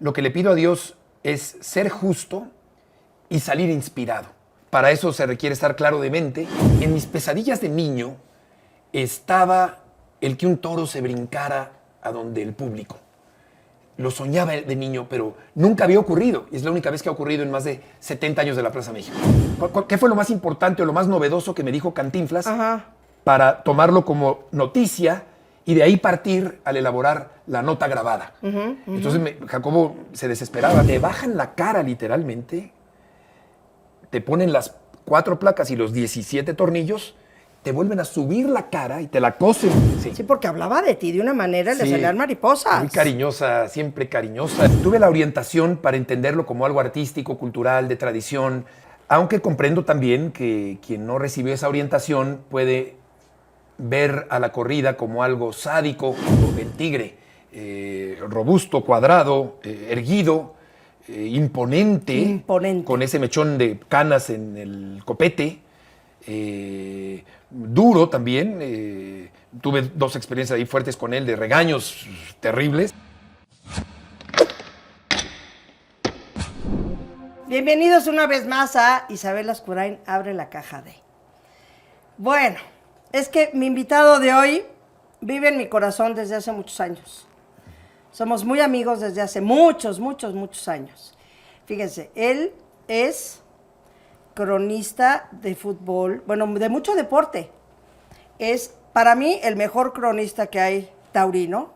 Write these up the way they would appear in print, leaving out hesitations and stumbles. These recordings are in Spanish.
Lo que le pido a Dios es ser justo y salir inspirado. Para eso se requiere estar claro de mente. En mis pesadillas de niño estaba el que un toro se brincara a donde el público. Lo soñaba de niño, pero nunca había ocurrido. Y es la única vez que ha ocurrido en más de 70 años de la Plaza México. ¿Qué fue lo más importante o lo más novedoso que me dijo Cantinflas para tomarlo como noticia y de ahí partir al elaborar la nota grabada? Entonces Jacobo se desesperaba. Te bajan la cara literalmente, te ponen las 4 placas y los 17 tornillos, te vuelven a subir la cara y te la cosen. Sí, porque hablaba de ti de una manera, le salían mariposas. Muy cariñosa, siempre cariñosa. Tuve la orientación para entenderlo como algo artístico, cultural, de tradición, aunque comprendo también que quien no recibió esa orientación puede ver a la corrida como algo sádico, el tigre, robusto, cuadrado, erguido, imponente, con ese mechón de canas en el copete, duro también. Tuve 2 experiencias ahí fuertes con él, de regaños terribles. Bienvenidos una vez más a Isabel Lascurain abre la caja de... Bueno, es que mi invitado de hoy vive en mi corazón desde hace muchos años. Somos muy amigos desde hace muchos años. Fíjense, él es cronista de fútbol, bueno, de mucho deporte. Es, para mí, el mejor cronista que hay taurino.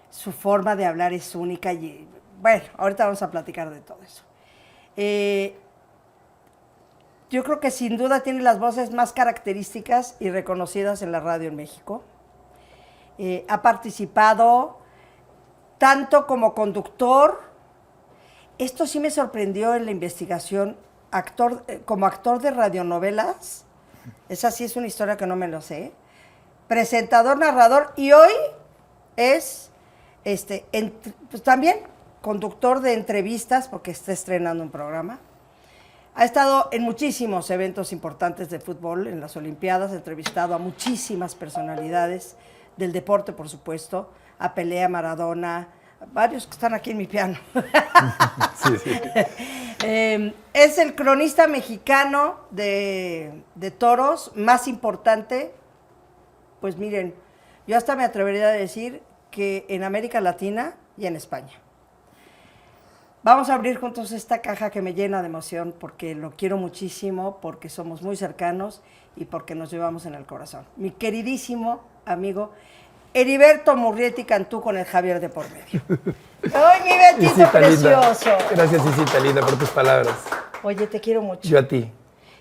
Su forma de hablar es única y, bueno, ahorita vamos a platicar de todo eso. Yo creo que sin duda tiene las voces más características y reconocidas en la radio en México. Ha participado tanto como conductor. Esto sí me sorprendió en la investigación, como actor de radionovelas. Esa sí es una historia que no me lo sé. Presentador, narrador, y hoy es pues también conductor de entrevistas, porque está estrenando un programa. Ha estado en muchísimos eventos importantes de fútbol, en las Olimpiadas, ha entrevistado a muchísimas personalidades del deporte, por supuesto, a Pelé, a Maradona, varios que están aquí en mi piano. Sí. Es el cronista mexicano de toros más importante. Pues miren, yo hasta me atrevería a decir que en América Latina y en España. Vamos a abrir juntos esta caja que me llena de emoción porque lo quiero muchísimo, porque somos muy cercanos y porque nos llevamos en el corazón. Mi queridísimo amigo Heriberto Murrieta y Cantú con el Javier de por medio. ¡Ay, mi Betito Isita precioso! Linda. Gracias, Isita linda, por tus palabras. Oye, te quiero mucho. Yo a ti.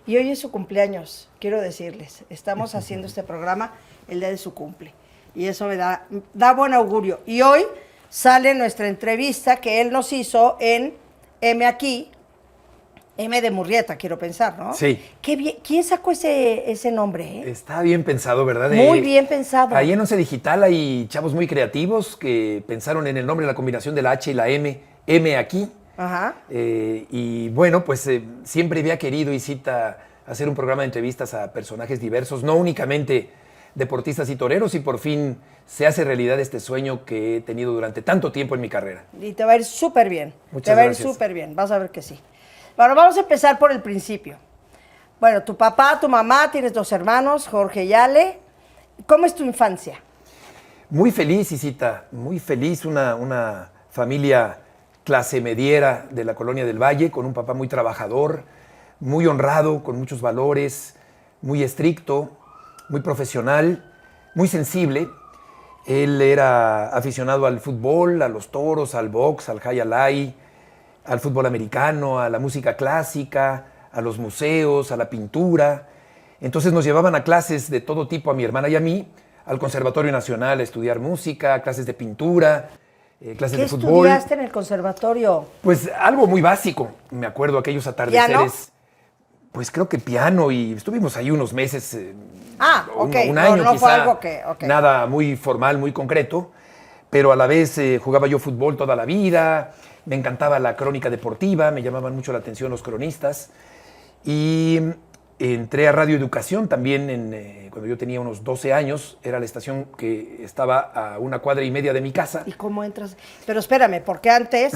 Y hoy es su cumpleaños, quiero decirles. Estamos haciendo este programa el día de su cumple. Y eso me da buen augurio. Y hoy sale nuestra entrevista que él nos hizo en M Aquí, M de Murrieta, quiero pensar, ¿no? Sí. Qué bien. ¿Quién sacó ese nombre? Está bien pensado, ¿verdad? Muy bien pensado. Ahí en Once Digital hay chavos muy creativos que pensaron en el nombre, la combinación de la H y la M, M Aquí. Ajá. Y bueno, pues siempre había querido, Isita, hacer un programa de entrevistas a personajes diversos, no únicamente deportistas y toreros, y por fin se hace realidad este sueño que he tenido durante tanto tiempo en mi carrera. Y te va a ir súper bien. Muchas te va gracias. a ir súper bien, vas a ver que sí. Bueno, vamos a empezar por el principio. Bueno, tu papá, tu mamá, tienes 2 hermanos, Jorge y Ale. ¿Cómo es tu infancia? Muy feliz, Isita, muy feliz, una familia clase mediera de la Colonia del Valle, con un papá muy trabajador, muy honrado, con muchos valores, muy estricto, muy profesional, muy sensible. Él era aficionado al fútbol, a los toros, al box, al high alay, al fútbol americano, a la música clásica, a los museos, a la pintura. Entonces nos llevaban a clases de todo tipo a mi hermana y a mí, al Conservatorio Nacional a estudiar música, clases de pintura, clases de fútbol. ¿Qué estudiaste en el conservatorio? Pues algo muy básico. Me acuerdo aquellos atardeceres. ¿Piano? Pues creo que piano, y estuvimos ahí unos meses. Ok. Un año no quizá. fue algo que... Okay. Nada muy formal, muy concreto. Pero a la vez jugaba yo fútbol toda la vida. Me encantaba la crónica deportiva. Me llamaban mucho la atención los cronistas. Y Entré a Radio Educación también cuando yo tenía unos 12 años. Era la estación que estaba a 1 cuadra y media de mi casa. ¿Y cómo entras? Pero espérame, porque antes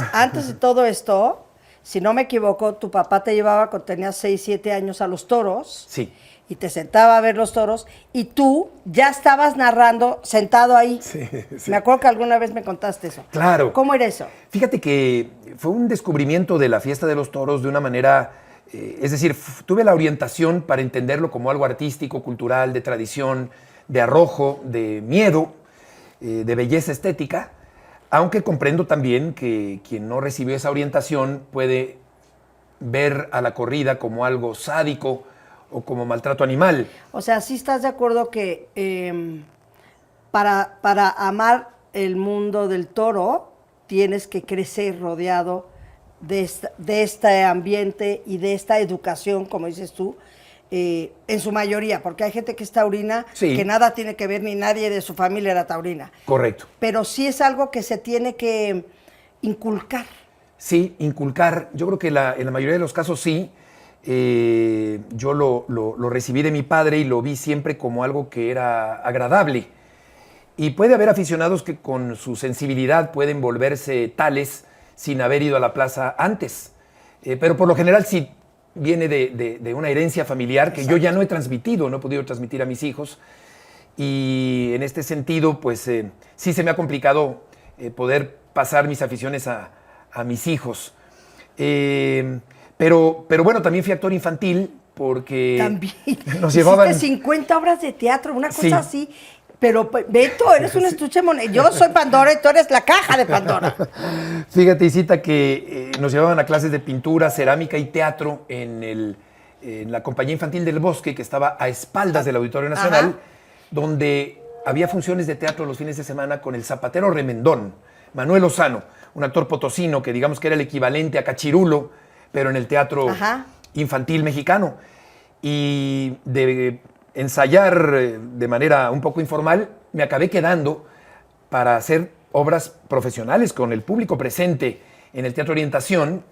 de todo esto, si no me equivoco, tu papá te llevaba cuando tenías 6, 7 años a los toros. Sí. Y te sentaba a ver los toros y tú ya estabas narrando sentado ahí. Sí, sí. Me acuerdo que alguna vez me contaste eso. Claro. ¿Cómo era eso? Fíjate que fue un descubrimiento de la fiesta de los toros de una manera, es decir, tuve la orientación para entenderlo como algo artístico, cultural, de tradición, de arrojo, de miedo, de belleza estética, aunque comprendo también que quien no recibió esa orientación puede ver a la corrida como algo sádico o como maltrato animal. O sea, ¿sí estás de acuerdo que para amar el mundo del toro tienes que crecer rodeado de este ambiente y de esta educación, como dices tú, en su mayoría? Porque hay gente que es taurina, Sí. que nada tiene que ver, ni nadie de su familia era taurina. Correcto. Pero sí es algo que se tiene que inculcar. Sí, inculcar. Yo creo que en la mayoría de los casos sí. Yo lo recibí de mi padre y lo vi siempre como algo que era agradable. Y puede haber aficionados que con su sensibilidad pueden volverse tales sin haber ido a la plaza antes. Pero por lo general sí viene de una herencia familiar que yo ya no he transmitido, no he podido transmitir a mis hijos. Y en este sentido, pues sí se me ha complicado poder pasar mis aficiones a mis hijos. Pero bueno, también fui actor infantil porque También. nos llevaban... Hiciste 50 obras de teatro, una cosa Sí. así. Pero, Beto, eres un estuche moneda. Yo soy Pandora y tú eres la caja de Pandora. Fíjate, Isita, que nos llevaban a clases de pintura, cerámica y teatro en la Compañía Infantil del Bosque, que estaba a espaldas del Auditorio Nacional, Ajá. donde había funciones de teatro los fines de semana con el zapatero remendón, Manuel Lozano, un actor potosino que digamos que era el equivalente a Cachirulo, pero en el teatro Ajá. infantil mexicano. Y de ensayar de manera un poco informal, me acabé quedando para hacer obras profesionales con el público presente en el Teatro Orientación,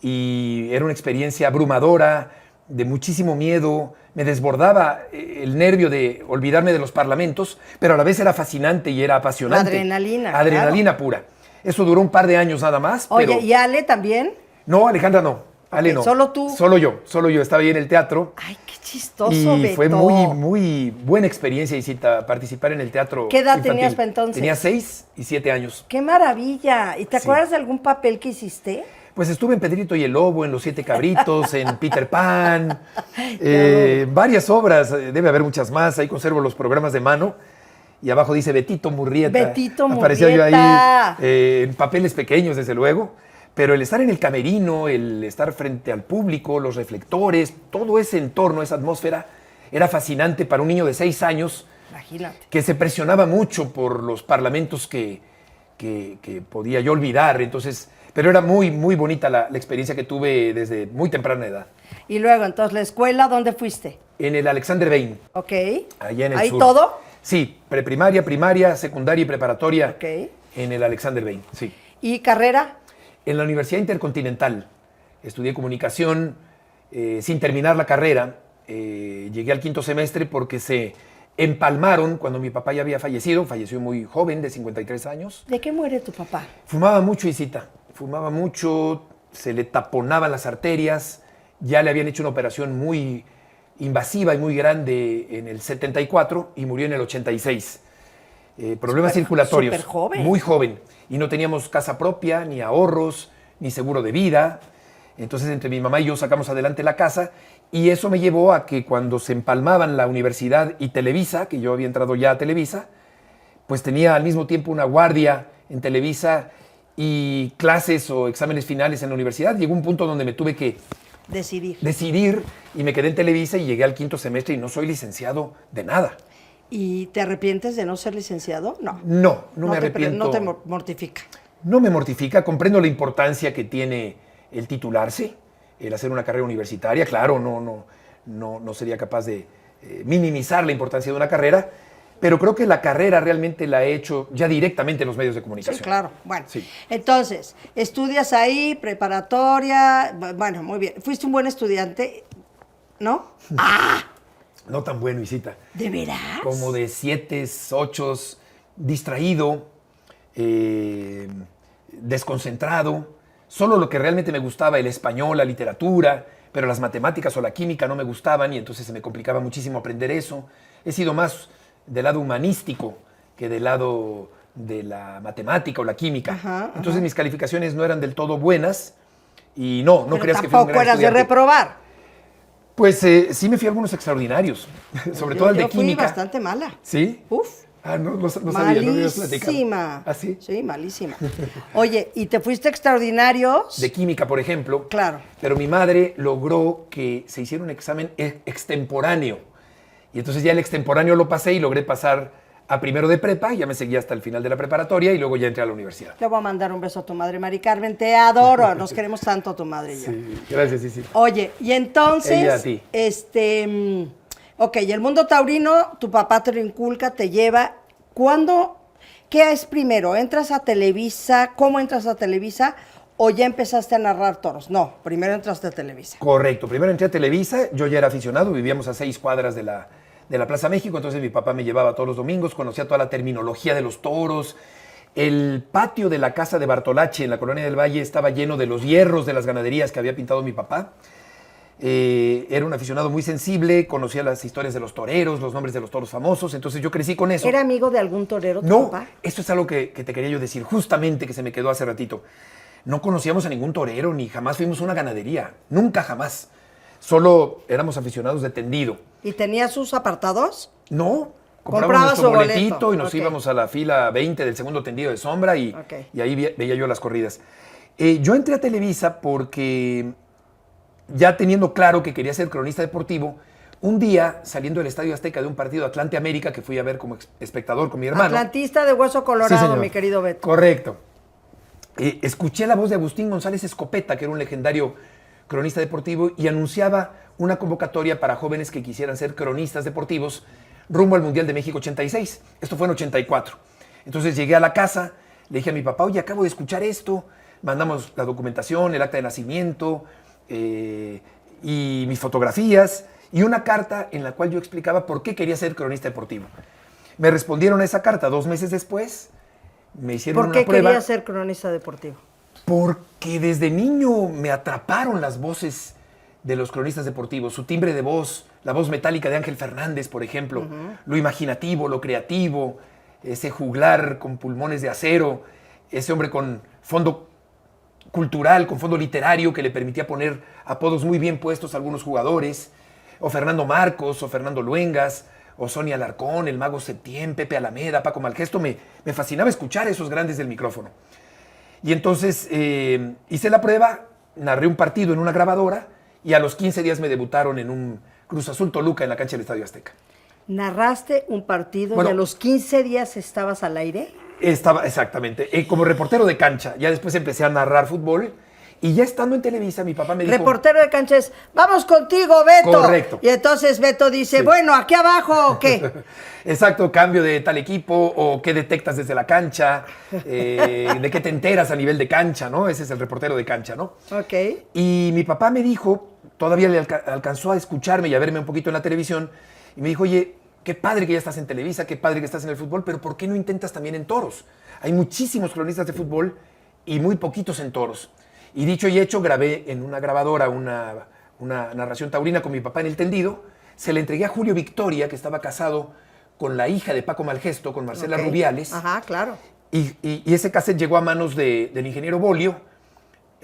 y era una experiencia abrumadora, de muchísimo miedo, me desbordaba el nervio de olvidarme de los parlamentos, pero a la vez era fascinante y era apasionante. Adrenalina, Adrenalina pura. Eso duró un par de años nada más. Oye, pero... ¿y Ale también? No, Alejandra no. Ale Ok, no. ¿solo tú? Solo yo. Estaba ahí en el teatro. Ay, qué chistoso, Y Beto. fue muy buena experiencia, Isita, participar en el teatro ¿Qué edad infantil. tenías para entonces? Tenía 6 y 7 años. ¡Qué maravilla! ¿Y te Sí. acuerdas de algún papel que hiciste? Pues estuve en Pedrito y el Lobo, en Los 7 Cabritos, en Peter Pan, varias obras, debe haber muchas más. Ahí conservo los programas de mano. Y abajo dice Betito Murrieta. Betito Aparecía yo Murrieta. ahí en papeles pequeños, desde luego. Pero el estar en el camerino, el estar frente al público, los reflectores, todo ese entorno, esa atmósfera, era fascinante para un niño de 6 años Imagínate. que se presionaba mucho por los parlamentos que podía yo olvidar. Entonces, pero era muy bonita la experiencia que tuve desde muy temprana edad. Y luego, entonces, ¿la escuela dónde fuiste? En el Alexander Bain, Ok. allá en el ¿Ahí sur. todo? Sí, preprimaria, primaria, secundaria y preparatoria. Ok. En el Alexander Bain, sí. ¿Y carrera? En la Universidad Intercontinental estudié comunicación sin terminar la carrera. Llegué al 5º semestre porque se empalmaron cuando mi papá ya había fallecido. Falleció muy joven, de 53 años. ¿De qué muere tu papá? Fumaba mucho, Isita. Fumaba mucho, se le taponaban las arterias. Ya le habían hecho una operación muy invasiva y muy grande en el 74 y murió en el 86. Problemas circulatorios. súper joven. Muy joven. Y no teníamos casa propia, ni ahorros, ni seguro de vida. Entonces, entre mi mamá y yo sacamos adelante la casa. Y eso me llevó a que cuando se empalmaban la universidad y Televisa, que yo había entrado ya a Televisa, pues tenía al mismo tiempo una guardia en Televisa y clases o exámenes finales en la universidad. Llegó un punto donde me tuve que decidir y me quedé en Televisa y llegué al 5º semestre y no soy licenciado de nada. ¿Y te arrepientes de no ser licenciado? No. No me arrepiento. No te mortifica. No me mortifica, comprendo la importancia que tiene el titularse, el hacer una carrera universitaria. Claro, no sería capaz de minimizar la importancia de una carrera, pero creo que la carrera realmente la he hecho ya directamente en los medios de comunicación. Sí, claro. Bueno, Sí. Entonces, estudias ahí, preparatoria, bueno, muy bien. Fuiste un buen estudiante. ¿No? No tan bueno, Isita. ¿De veras? Como de 7, 8, distraído, desconcentrado. Solo lo que realmente me gustaba, el español, la literatura, pero las matemáticas o la química no me gustaban y entonces se me complicaba muchísimo aprender eso. He sido más del lado humanístico que del lado de la matemática o la química. Entonces mis calificaciones no eran del todo buenas y no Pero creas que fui un gran tampoco eras de estudiante. reprobar. Pues sí me fui a algunos extraordinarios, sobre todo al de Yo fui química. bastante mala. ¿Sí? Uf. No sabía, no me habías platicado. Malísima. ¿Ah, sí? Sí, malísima. Oye, ¿y te fuiste a extraordinarios? De química, por ejemplo. Claro. Pero mi madre logró que se hiciera un examen extemporáneo. Y entonces ya el extemporáneo lo pasé y logré pasar a primero de prepa, ya me seguí hasta el final de la preparatoria y luego ya entré a la universidad. Le voy a mandar un beso a tu madre, Mari Carmen. Te adoro. Nos queremos tanto tu madre y yo. Sí, gracias, sí. Oye, y entonces, Ella a ti. Ok, y el mundo taurino, tu papá te lo inculca, te lleva. ¿Qué es primero? ¿Entras a Televisa? ¿Cómo entras a Televisa? ¿O ya empezaste a narrar toros? No, primero entraste a Televisa. Correcto, primero entré a Televisa, yo ya era aficionado, vivíamos a 6 cuadras de la Plaza México, entonces mi papá me llevaba todos los domingos, conocía toda la terminología de los toros. El patio de la casa de Bartolache en la Colonia del Valle estaba lleno de los hierros de las ganaderías que había pintado mi papá. Era un aficionado muy sensible, conocía las historias de los toreros, los nombres de los toros famosos, entonces yo crecí con eso. ¿Era amigo de algún torero tu No, papá? esto es algo que te quería yo decir, justamente que se me quedó hace ratito. No conocíamos a ningún torero, ni jamás fuimos a una ganadería, nunca jamás. Solo éramos aficionados de tendido. ¿Y tenía sus apartados? No, Compraba comprábamos nuestro su boletito boleto, y nos ok. íbamos a la fila 20 del segundo tendido de sombra y, Ok. y ahí veía yo las corridas. Yo entré a Televisa porque ya teniendo claro que quería ser cronista deportivo, un día saliendo del Estadio Azteca de un partido Atlante América que fui a ver como espectador con mi hermano. Atlantista de hueso colorado, Sí, señor. mi querido Beto. Correcto. Escuché la voz de Agustín González Escopeta, que era un legendario cronista deportivo, y anunciaba una convocatoria para jóvenes que quisieran ser cronistas deportivos rumbo al Mundial de México 86. Esto fue en 84. Entonces llegué a la casa, le dije a mi papá, oye, acabo de escuchar esto, mandamos la documentación, el acta de nacimiento y mis fotografías y una carta en la cual yo explicaba por qué quería ser cronista deportivo. Me respondieron a esa carta 2 meses después, me hicieron ¿Por una qué prueba. quería ser cronista deportivo? Porque desde niño me atraparon las voces de los cronistas deportivos, su timbre de voz, la voz metálica de Ángel Fernández, por ejemplo, lo imaginativo, lo creativo, ese juglar con pulmones de acero, ese hombre con fondo cultural, con fondo literario que le permitía poner apodos muy bien puestos a algunos jugadores, o Fernando Marcos, o Fernando Luengas, o Sonia Alarcón, el Mago Septién, Pepe Alameda, Paco Malgesto. Me fascinaba escuchar a esos grandes del micrófono. Y entonces hice la prueba, narré un partido en una grabadora y a los 15 días me debutaron en un Cruz Azul Toluca en la cancha del Estadio Azteca. ¿Narraste un partido Bueno, y a los 15 días estabas al aire? Estaba, exactamente, como reportero de cancha. Ya después empecé a narrar fútbol y ya estando en Televisa mi papá me dijo... Reportero de cancha es, vamos contigo, Beto. Correcto. Y entonces Beto dice, Sí. bueno, ¿aquí abajo o qué? Exacto, cambio de tal equipo o qué detectas desde la cancha, de qué te enteras a nivel de cancha, ¿no? Ese es el reportero de cancha, ¿no? Ok. Y mi papá me dijo, todavía le alcanzó a escucharme y a verme un poquito en la televisión, y me dijo, oye, qué padre que ya estás en Televisa, qué padre que estás en el fútbol, pero ¿por qué no intentas también en toros? Hay muchísimos cronistas de fútbol y muy poquitos en toros. Y dicho y hecho, grabé en una grabadora una narración taurina con mi papá en el tendido, se la entregué a Julio Victoria, que estaba casado con la hija de Paco Malgesto, con Marcela Ok. Rubiales. Ajá, claro. Y ese cassette llegó a manos del ingeniero Bolio,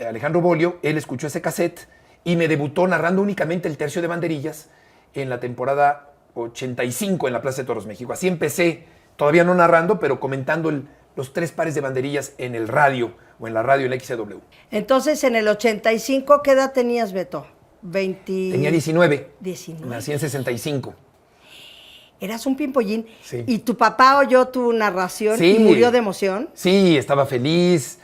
Alejandro Bolio. Él escuchó ese cassette y me debutó narrando únicamente el tercio de banderillas en la temporada 85 en la Plaza de Toros México. Así empecé, todavía no narrando, pero comentando los 3 pares de banderillas en el radio o en la radio en XCW. Entonces, en el 85, ¿qué edad tenías, Beto? 20... Tenía 19. 19. Nací en 65. Eras un pimpollín. Sí. ¿Y tu papá oyó tu narración Sí. y murió de emoción? Sí, estaba feliz.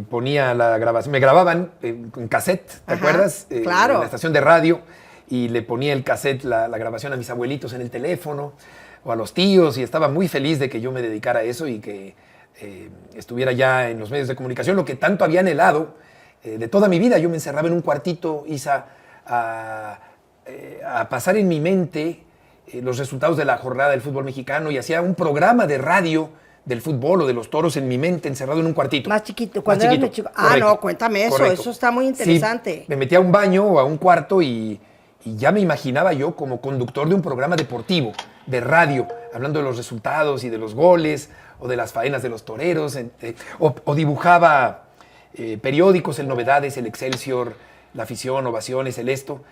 Ponía la grabación, me grababan en cassette, ¿te Ajá, acuerdas? claro. En la estación de radio, y le ponía el cassette, la grabación a mis abuelitos en el teléfono, o a los tíos, y estaba muy feliz de que yo me dedicara a eso y que estuviera ya en los medios de comunicación, lo que tanto había anhelado de toda mi vida. Yo me encerraba en un cuartito, Isa, a a pasar en mi mente los resultados de la jornada del fútbol mexicano y hacía un programa de radio del fútbol o de los toros en mi mente, encerrado en un cuartito. Más chiquito, cuando eras muy chico. Ah, Correcto, no, cuéntame eso, correcto. eso está muy interesante. Sí, me metía a un baño o a un cuarto y ya me imaginaba yo como conductor de un programa deportivo, de radio, hablando de los resultados y de los goles o de las faenas de los toreros, o dibujaba periódicos, el Novedades, el Excelsior, La Afición, Ovaciones, el Esto.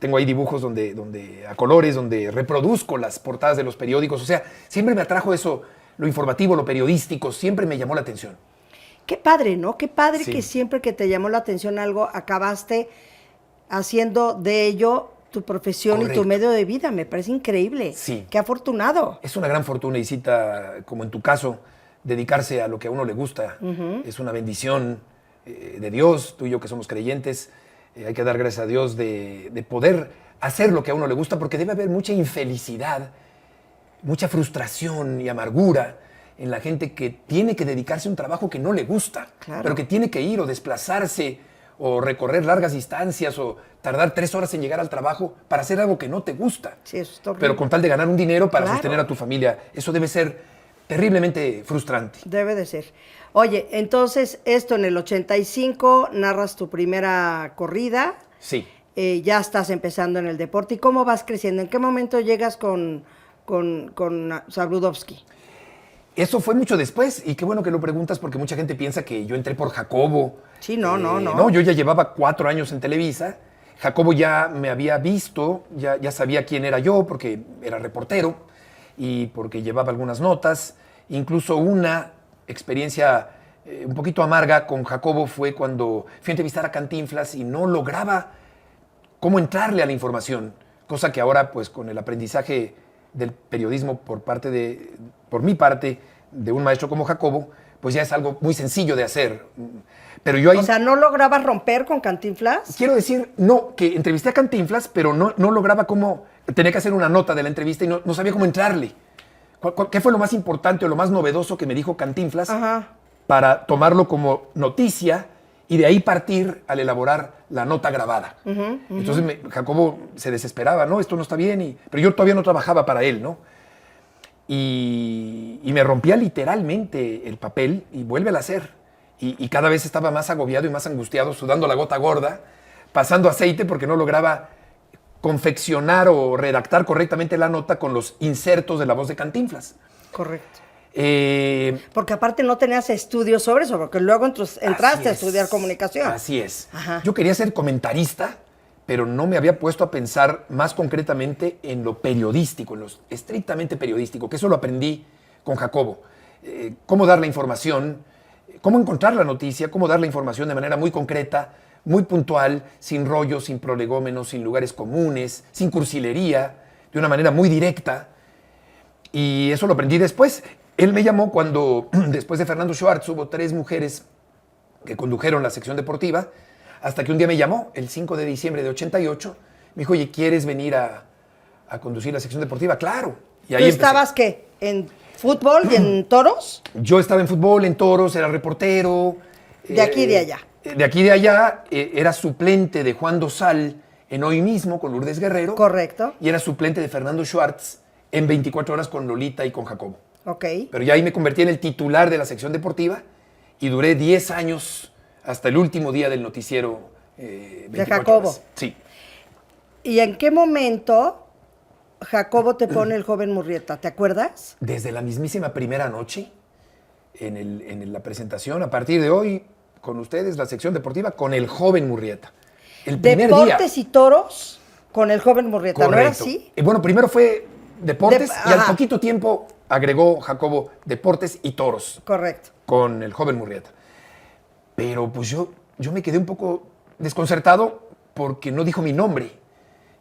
Tengo ahí dibujos donde a colores, donde reproduzco las portadas de los periódicos. O sea, siempre me atrajo eso, lo informativo, lo periodístico, siempre me llamó la atención. Qué padre, ¿no? Qué padre Sí. que siempre que te llamó la atención algo, acabaste haciendo de ello tu profesión y Correcto. tu medio de vida. Me parece increíble. Sí. Qué afortunado. Es una gran fortuna, Isita, como en tu caso, dedicarse a lo que a uno le gusta. Es una bendición de Dios, tú y yo que somos creyentes. Hay que dar gracias a Dios de poder hacer lo que a uno le gusta, porque debe haber mucha infelicidad, mucha frustración y amargura en la gente que tiene que dedicarse a un trabajo que no le gusta, Claro. pero que tiene que ir o desplazarse o recorrer largas distancias o tardar 3 horas en llegar al trabajo para hacer algo que no te gusta. Sí, eso está horrible. Pero con tal de ganar un dinero para Claro. sostener a tu familia, eso debe ser terriblemente frustrante. Debe de ser. Oye, entonces, esto en el 85, narras tu primera corrida, Sí. ya estás empezando en el deporte. ¿Y cómo vas creciendo? ¿En qué momento llegas con Sabludovsky? Eso fue mucho después, y qué bueno que lo preguntas porque mucha gente piensa que yo entré por Jacobo. Sí, no. No, yo ya llevaba 4 años en Televisa. Jacobo ya me había visto, ya sabía quién era yo porque era reportero y porque llevaba algunas notas. Incluso una experiencia un poquito amarga con Jacobo fue cuando fui a entrevistar a Cantinflas y no lograba cómo entrarle a la información, cosa que ahora, pues, con el aprendizaje del periodismo por mi parte, de un maestro como Jacobo, pues ya es algo muy sencillo de hacer. Pero yo ahí... O sea, ¿no lograbas romper con Cantinflas? Quiero decir, no, que entrevisté a Cantinflas, pero no lograba cómo... Tenía que hacer una nota de la entrevista y no sabía cómo entrarle. ¿Qué fue lo más importante o lo más novedoso que me dijo Cantinflas Ajá. para tomarlo como noticia y de ahí partir al elaborar la nota grabada? Entonces Jacobo se desesperaba, ¿no? Esto no está bien, pero yo todavía no trabajaba para él, ¿no? Y me rompía literalmente el papel y vuélvela a hacer. Y cada vez estaba más agobiado y más angustiado, sudando la gota gorda, pasando aceite porque no lograba confeccionar o redactar correctamente la nota con los insertos de la voz de Cantinflas. Correcto. Eh, Porque aparte no tenías estudios sobre eso, porque luego entraste Así a es. estudiar comunicación. Así es. Ajá. Yo quería ser comentarista, pero no me había puesto a pensar más concretamente en lo periodístico, en lo estrictamente periodístico, que eso lo aprendí con Jacobo. Cómo dar la información, cómo encontrar la noticia, cómo dar la información de manera muy concreta, muy puntual, sin rollos, sin prolegómenos, sin lugares comunes, sin cursilería, de una manera muy directa. Y eso lo aprendí después. Él me llamó cuando, después de Fernando Schwartz, hubo 3 mujeres que condujeron la sección deportiva, hasta que un día me llamó, el 5 de diciembre de 88, me dijo, oye, ¿quieres venir a conducir la sección deportiva? Claro. Y ahí ¿Tú empecé. estabas qué? ¿En fútbol y en toros? Yo estaba en fútbol, en toros, era reportero. De aquí y de allá. De aquí y de allá, era suplente de Juan Dosal en Hoy Mismo con Lourdes Guerrero. Correcto. Y era suplente de Fernando Schwartz en 24 horas con Lolita y con Jacobo. Ok. Pero ya ahí me convertí en el titular de la sección deportiva y duré 10 años hasta el último día del noticiero. 24 Jacobo. horas. Sí. ¿Y en qué momento Jacobo te pone el joven Murrieta? ¿Te acuerdas? Desde la mismísima primera noche en la presentación, a partir de hoy, con ustedes, la sección deportiva con el joven Murrieta. El primer Deportes día. y toros con el joven Murrieta, ¿no era Correcto. así? Bueno, primero fue deportes y al ajá. poquito tiempo agregó Jacobo deportes y toros Correcto. con el joven Murrieta. Pero pues yo me quedé un poco desconcertado porque no dijo mi nombre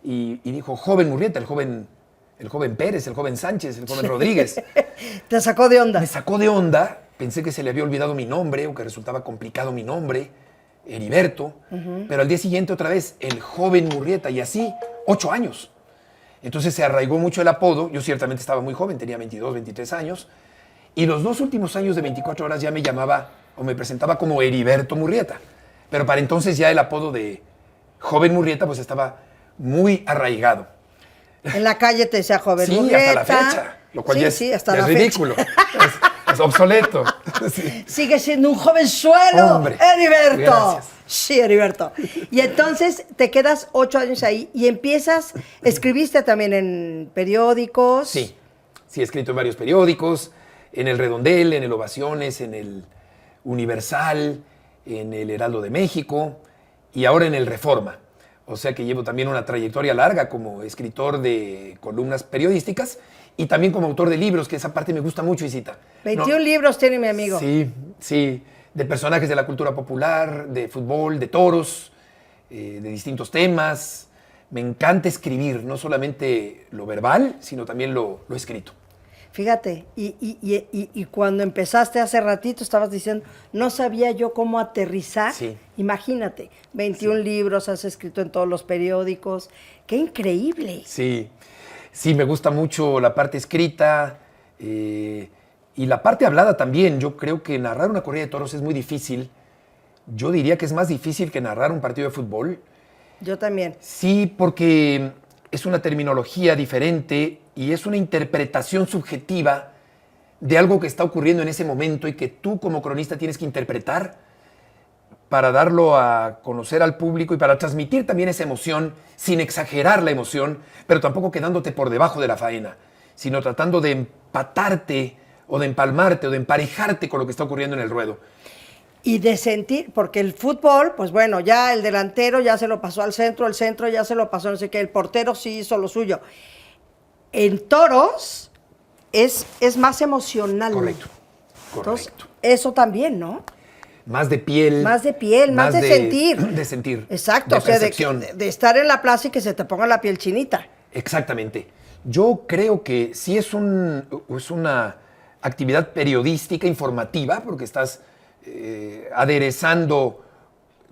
y dijo joven Murrieta, el joven Pérez, el joven Sánchez, el joven Rodríguez. Te sacó de onda. Me sacó de onda, pensé que se le había olvidado mi nombre o que resultaba complicado mi nombre, Heriberto, pero al día siguiente otra vez, el joven Murrieta, y así 8 años. Entonces se arraigó mucho el apodo, yo ciertamente estaba muy joven, tenía 22, 23 años, y los 2 últimos años de 24 horas ya me llamaba o me presentaba como Heriberto Murrieta, pero para entonces ya el apodo de joven Murrieta pues estaba muy arraigado. En la calle te decía joven Sí, Murrieta. hasta la fecha, lo cual Sí, ya es, sí, hasta ya la es fecha. ridículo, es obsoleto. Sí. Sigue siendo un jovenzuelo, Hombre, Heriberto. gracias. Sí, Heriberto. Y entonces te quedas 8 años ahí y escribiste también en periódicos. Sí, he escrito en varios periódicos, en El Redondel, en el Ovaciones, en el Universal, en el Heraldo de México y ahora en el Reforma. O sea que llevo también una trayectoria larga como escritor de columnas periodísticas y también como autor de libros, que esa parte me gusta mucho, Isita. 21 libros tiene mi amigo. Sí, de personajes de la cultura popular, de fútbol, de toros, de distintos temas. Me encanta escribir, no solamente lo verbal, sino también lo escrito. Fíjate, y cuando empezaste hace ratito estabas diciendo, no sabía yo cómo aterrizar. Sí. Imagínate, 21 libros has escrito en todos los periódicos. ¡Qué increíble! Sí, me gusta mucho la parte escrita y la parte hablada también. Yo creo que narrar una corrida de toros es muy difícil. Yo diría que es más difícil que narrar un partido de fútbol. Yo también. Sí, porque es una terminología diferente y es una interpretación subjetiva de algo que está ocurriendo en ese momento y que tú como cronista tienes que interpretar para darlo a conocer al público y para transmitir también esa emoción sin exagerar la emoción, pero tampoco quedándote por debajo de la faena, sino tratando de empatarte o de empalmarte o de emparejarte con lo que está ocurriendo en el ruedo. Y de sentir, porque el fútbol, pues bueno, ya el delantero ya se lo pasó al centro, el centro ya se lo pasó, no sé qué, el portero sí hizo lo suyo. En toros es más emocional. Correcto. Entonces, eso también, ¿no? Más de piel. Más de piel, más de sentir. De sentir. Exacto, de o sea, percepción. de estar en la plaza y que se te ponga la piel chinita. Exactamente. Yo creo que sí es una actividad periodística, informativa, porque estás aderezando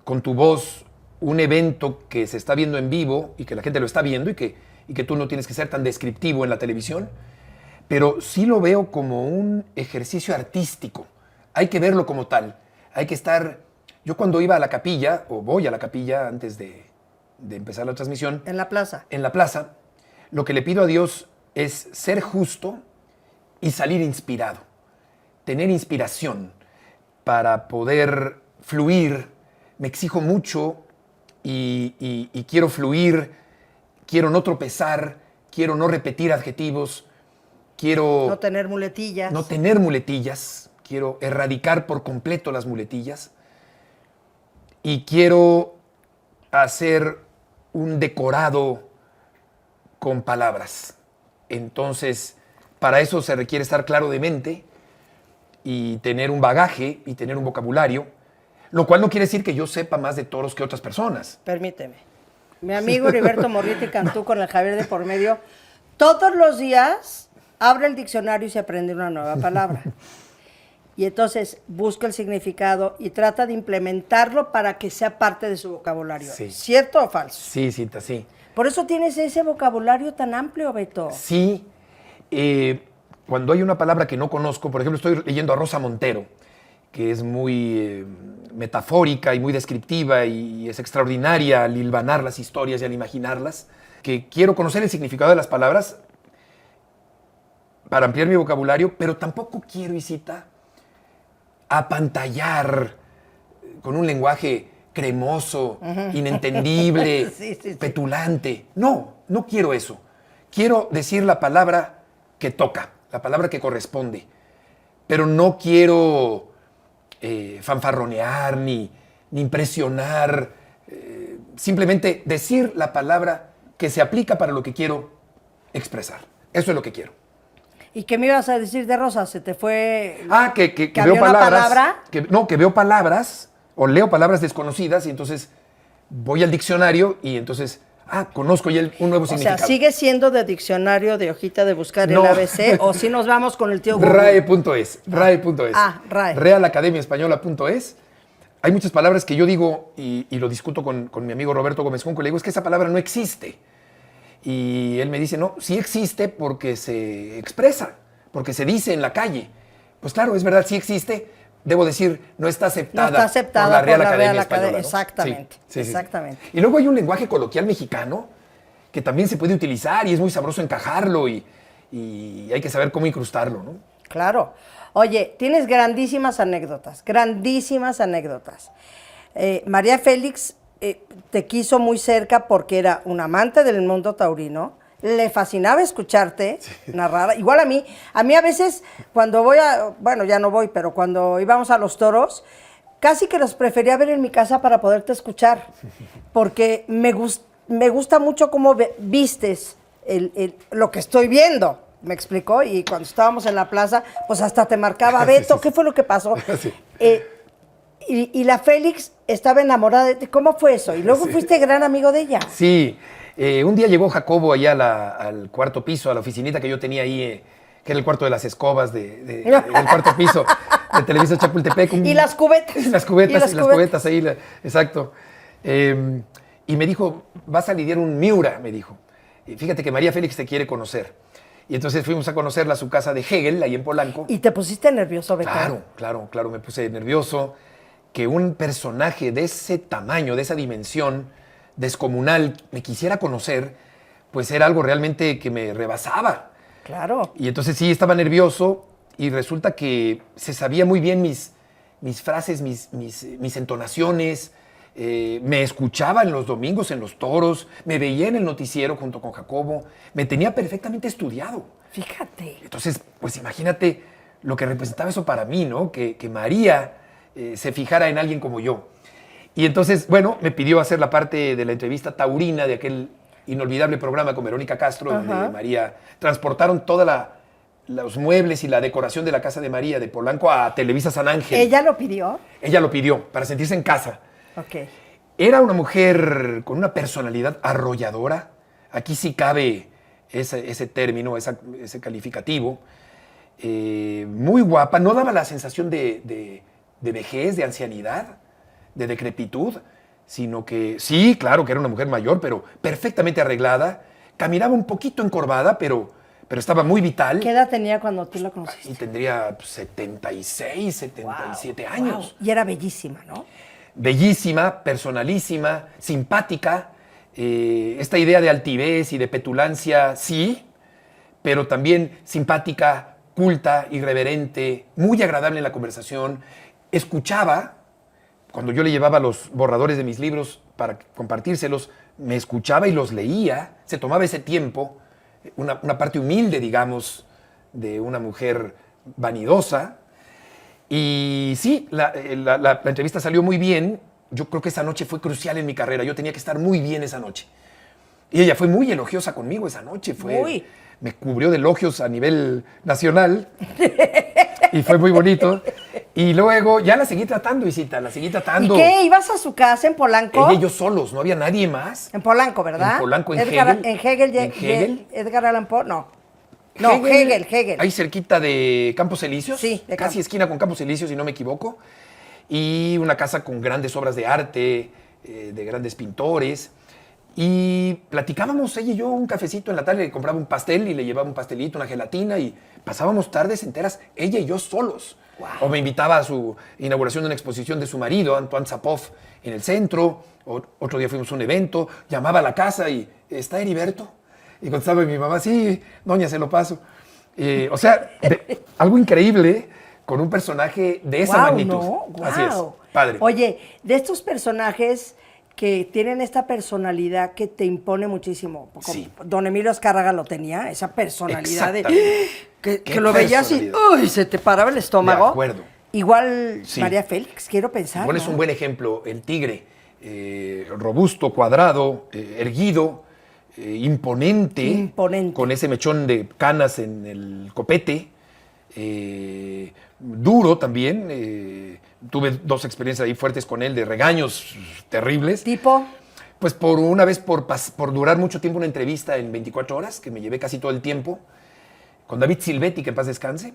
con tu voz un evento que se está viendo en vivo y que la gente lo está viendo y que tú no tienes que ser tan descriptivo en la televisión, pero sí lo veo como un ejercicio artístico. Hay que verlo como tal. Hay que estar... Yo cuando iba a la capilla, o voy a la capilla antes de empezar la transmisión... En la plaza. En la plaza, lo que le pido a Dios es ser justo y salir inspirado. Tener inspiración para poder fluir. Me exijo mucho y quiero fluir, quiero no tropezar, quiero no repetir adjetivos, quiero... No tener muletillas. No tener muletillas. Quiero erradicar por completo las muletillas. Y quiero hacer un decorado con palabras. Entonces, para eso se requiere estar claro de mente y tener un bagaje y tener un vocabulario, lo cual no quiere decir que yo sepa más de toros que otras personas. Permíteme. Mi amigo Heriberto Murrieta y Cantú con el Javier de por medio, todos los días abre el diccionario y se aprende una nueva palabra. Y entonces busca el significado y trata de implementarlo para que sea parte de su vocabulario. Sí. ¿Cierto o falso? Sí, Cita, sí. Por eso tienes ese vocabulario tan amplio, Beto. Sí. Cuando hay una palabra que no conozco, por ejemplo, estoy leyendo a Rosa Montero, que es muy metafórica y muy descriptiva y es extraordinaria al hilvanar las historias y al imaginarlas, que quiero conocer el significado de las palabras para ampliar mi vocabulario, pero tampoco quiero, Isita, apantallar con un lenguaje cremoso, inentendible, Sí. petulante. No quiero eso. Quiero decir la palabra que toca, la palabra que corresponde, pero no quiero fanfarronear ni impresionar, simplemente decir la palabra que se aplica para lo que quiero expresar. Eso es lo que quiero. ¿Y qué me ibas a decir de Rosa? ¿Se te fue...? Que había veo una palabras. palabra? Que veo palabras o leo palabras desconocidas y entonces voy al diccionario y entonces, conozco ya un nuevo significado. O sea, ¿sigue siendo de diccionario de hojita de buscar No. el ABC o si nos vamos con el tío Google? RAE.es. RAE. Realacademiaespañola.es. Hay muchas palabras que yo digo y lo discuto con mi amigo Roberto Gómez Junco. Le digo, es que esa palabra no existe. Y él me dice, no, sí existe porque se expresa, porque se dice en la calle. Pues claro, es verdad, sí existe. Debo decir, no está aceptada, No está aceptada por la Real por la Academia Real Española. ¿no? Exactamente, Sí. exactamente. Y luego hay un lenguaje coloquial mexicano que también se puede utilizar y es muy sabroso encajarlo y hay que saber cómo incrustarlo, ¿no? Claro. Oye, tienes grandísimas anécdotas, grandísimas anécdotas. María Félix te quiso muy cerca porque era un amante del mundo taurino, le fascinaba escucharte narrar. Igual a mí a veces cuando voy bueno, ya no voy, pero cuando íbamos a los toros, casi que los prefería ver en mi casa para poderte escuchar, porque me gusta mucho cómo vistes lo que estoy viendo. ¿Me explicó? Y cuando estábamos en la plaza, pues hasta te marcaba, Beto, ¿qué fue lo que pasó? Sí. Y la Félix estaba enamorada de ti. ¿Cómo fue eso? Y luego fuiste gran amigo de ella. Sí. Un día llegó Jacobo allá al cuarto piso, a la oficinita que yo tenía ahí, que era el cuarto de las escobas del cuarto piso de Televisa Chapultepec. Y las cubetas. Y las cubetas ahí, exacto. Y me dijo, vas a lidiar un Miura, me dijo. Y fíjate que María Félix te quiere conocer. Y entonces fuimos a conocerla a su casa de Hegel, ahí en Polanco. ¿Y te pusiste nervioso, Beto? Claro, me puse nervioso. Que un personaje de ese tamaño, de esa dimensión descomunal, me quisiera conocer, pues era algo realmente que me rebasaba. Claro. Y entonces sí, estaba nervioso y resulta que se sabía muy bien mis frases, mis entonaciones. Me escuchaba en los domingos, en los toros, me veía en el noticiero junto con Jacobo, me tenía perfectamente estudiado. Fíjate. Entonces, pues imagínate lo que representaba eso para mí, ¿no? Que María se fijara en alguien como yo. Y entonces, bueno, me pidió hacer la parte de la entrevista taurina de aquel inolvidable programa con Verónica Castro, donde María transportaron todos los muebles y la decoración de la casa de María de Polanco a Televisa San Ángel. ¿Ella lo pidió? Ella lo pidió, para sentirse en casa. Ok. Era una mujer con una personalidad arrolladora. Aquí sí cabe ese término, ese calificativo. Muy guapa, no daba la sensación de vejez, de ancianidad, de decrepitud, sino que sí, claro que era una mujer mayor, pero perfectamente arreglada. Caminaba un poquito encorvada, pero estaba muy vital. ¿Qué edad tenía cuando tú la conociste? Y tendría 76, 77 años. Wow. Y era bellísima, ¿no? Bellísima, personalísima, simpática. Esta idea de altivez y de petulancia, sí, pero también simpática, culta, irreverente, muy agradable en la conversación. Escuchaba, cuando yo le llevaba los borradores de mis libros para compartírselos, me escuchaba y los leía, se tomaba ese tiempo, una parte humilde, digamos, de una mujer vanidosa. Y sí, la entrevista salió muy bien. Yo creo que esa noche fue crucial en mi carrera. Yo tenía que estar muy bien esa noche. Y ella fue muy elogiosa conmigo esa noche. Me cubrió de elogios a nivel nacional. Y fue muy bonito. Y luego ya la seguí tratando, Isita, la seguí tratando. ¿Y qué? ¿Ibas a su casa en Polanco? Ella y yo solos, no había nadie más. En Polanco, ¿verdad? En Polanco, en Hegel. ¿En Hegel? ¿Edgar Allan Poe? No. No, Hegel. Ahí cerquita de Campos Elíseos. Sí, de casi esquina con Campos Elíseos, si no me equivoco. Y una casa con grandes obras de arte, de grandes pintores. Y platicábamos ella y yo un cafecito en la tarde, le compraba un pastel y le llevaba un pastelito, una gelatina, y pasábamos tardes enteras ella y yo solos. Wow. O me invitaba a su inauguración de una exposición de su marido, Antoine Zapov, en el centro. Otro día fuimos a un evento, llamaba a la casa y ¿está Heriberto? Y contestaba mi mamá, sí, doña, se lo paso. O sea, algo increíble con un personaje de esa magnitud. ¿No? Wow. Así es, padre. Oye, de estos personajes que tienen esta personalidad que te impone muchísimo. Sí. Don Emilio Azcárraga lo tenía, esa personalidad que lo veías y uy, se te paraba el estómago. De acuerdo. Igual María Félix, quiero pensar. Igual es un buen ejemplo, el tigre, robusto, cuadrado, erguido, imponente, con ese mechón de canas en el copete, duro también. Tuve 2 experiencias ahí fuertes con él, de regaños terribles. ¿Tipo? Pues una vez por durar mucho tiempo una entrevista en 24 horas, que me llevé casi todo el tiempo, con David Silvetti, que en paz descanse,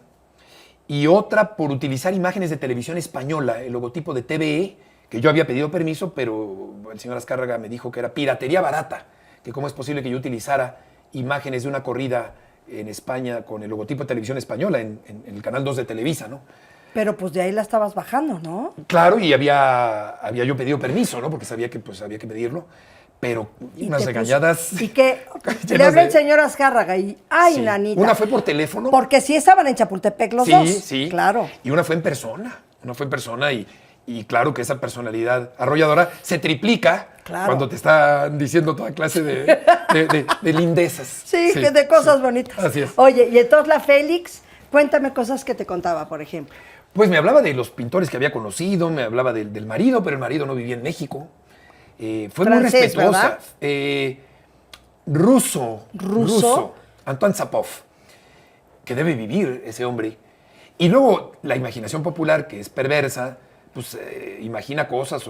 y otra por utilizar imágenes de televisión española, el logotipo de TVE, que yo había pedido permiso, pero el señor Azcárraga me dijo que era piratería barata, que cómo es posible que yo utilizara imágenes de una corrida en España con el logotipo de televisión española en el Canal 2 de Televisa, ¿no? Pero pues de ahí la estabas bajando, ¿no? Claro, y había yo pedido permiso, ¿no? Porque sabía que había que pedirlo. pero Y unas te regañadas. Y que le llenas habla de- el señor Azcárraga y, ay, Sí. nanita. Una fue por teléfono. Porque sí estaban en Chapultepec los Sí, dos. sí. Claro. Y una fue en persona. Una fue en persona y claro que esa personalidad arrolladora se triplica Claro. cuando te están diciendo toda clase de lindezas. Sí, que de cosas sí. bonitas. Así es. Oye, y entonces la Félix, cuéntame cosas que te contaba, por ejemplo. Pues me hablaba de los pintores que había conocido, me hablaba del marido, pero el marido no vivía en México. Fue muy Francés, respetuosa. ¿verdad? Ruso. Antoine Zapov, que debe vivir ese hombre. Y luego la imaginación popular, que es perversa, pues imagina cosas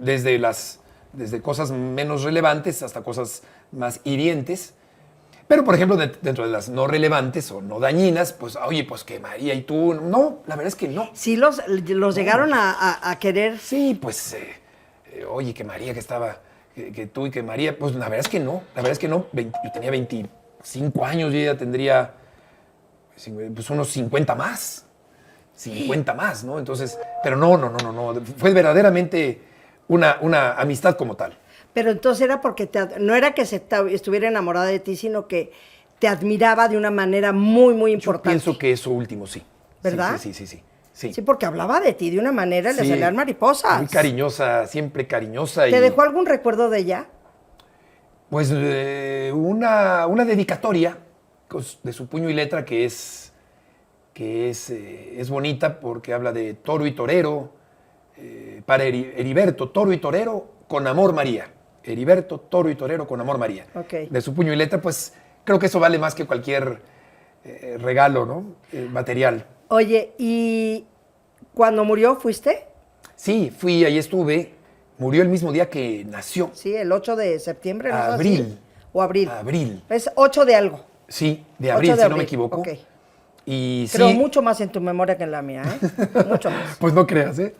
desde cosas menos relevantes hasta cosas más hirientes. Pero, por ejemplo, dentro de las no relevantes o no dañinas, pues, oye, pues que María y tú, no, la verdad es que no. Sí los llegaron a querer. Sí, pues, oye, que María, que estaba, que tú y que María, pues la verdad es que no, la verdad es que no. Yo tenía 25 años y ella tendría pues unos 50 más, 50 más, ¿no? Entonces, pero no, fue verdaderamente una amistad como tal. Pero entonces era porque no era que estuviera enamorada de ti, sino que te admiraba de una manera muy, muy Yo importante. pienso que eso último sí. ¿Verdad? Sí. Sí, porque hablaba de ti de una manera, le Sí, salían mariposas. muy cariñosa, siempre cariñosa. ¿Te dejó algún recuerdo de ella? Pues una dedicatoria de su puño y letra que es bonita porque habla de toro y torero, para Heriberto, toro y torero con amor María. Heriberto, toro y torero con amor María. Ok. De su puño y letra, pues creo que eso vale más que cualquier regalo, ¿no? Material. Oye, ¿y cuando murió fuiste? Sí, fui, ahí estuve. Murió el mismo día que nació. Sí, el 8 de septiembre, ¿no? Abril. Así. O abril. Abril. Es 8 de algo. Sí, de 8 abril, de si no abril, me equivoco. ok. Y Creo sí, mucho más en tu memoria que en la mía, ¿eh? Mucho más. pues no creas, ¿eh?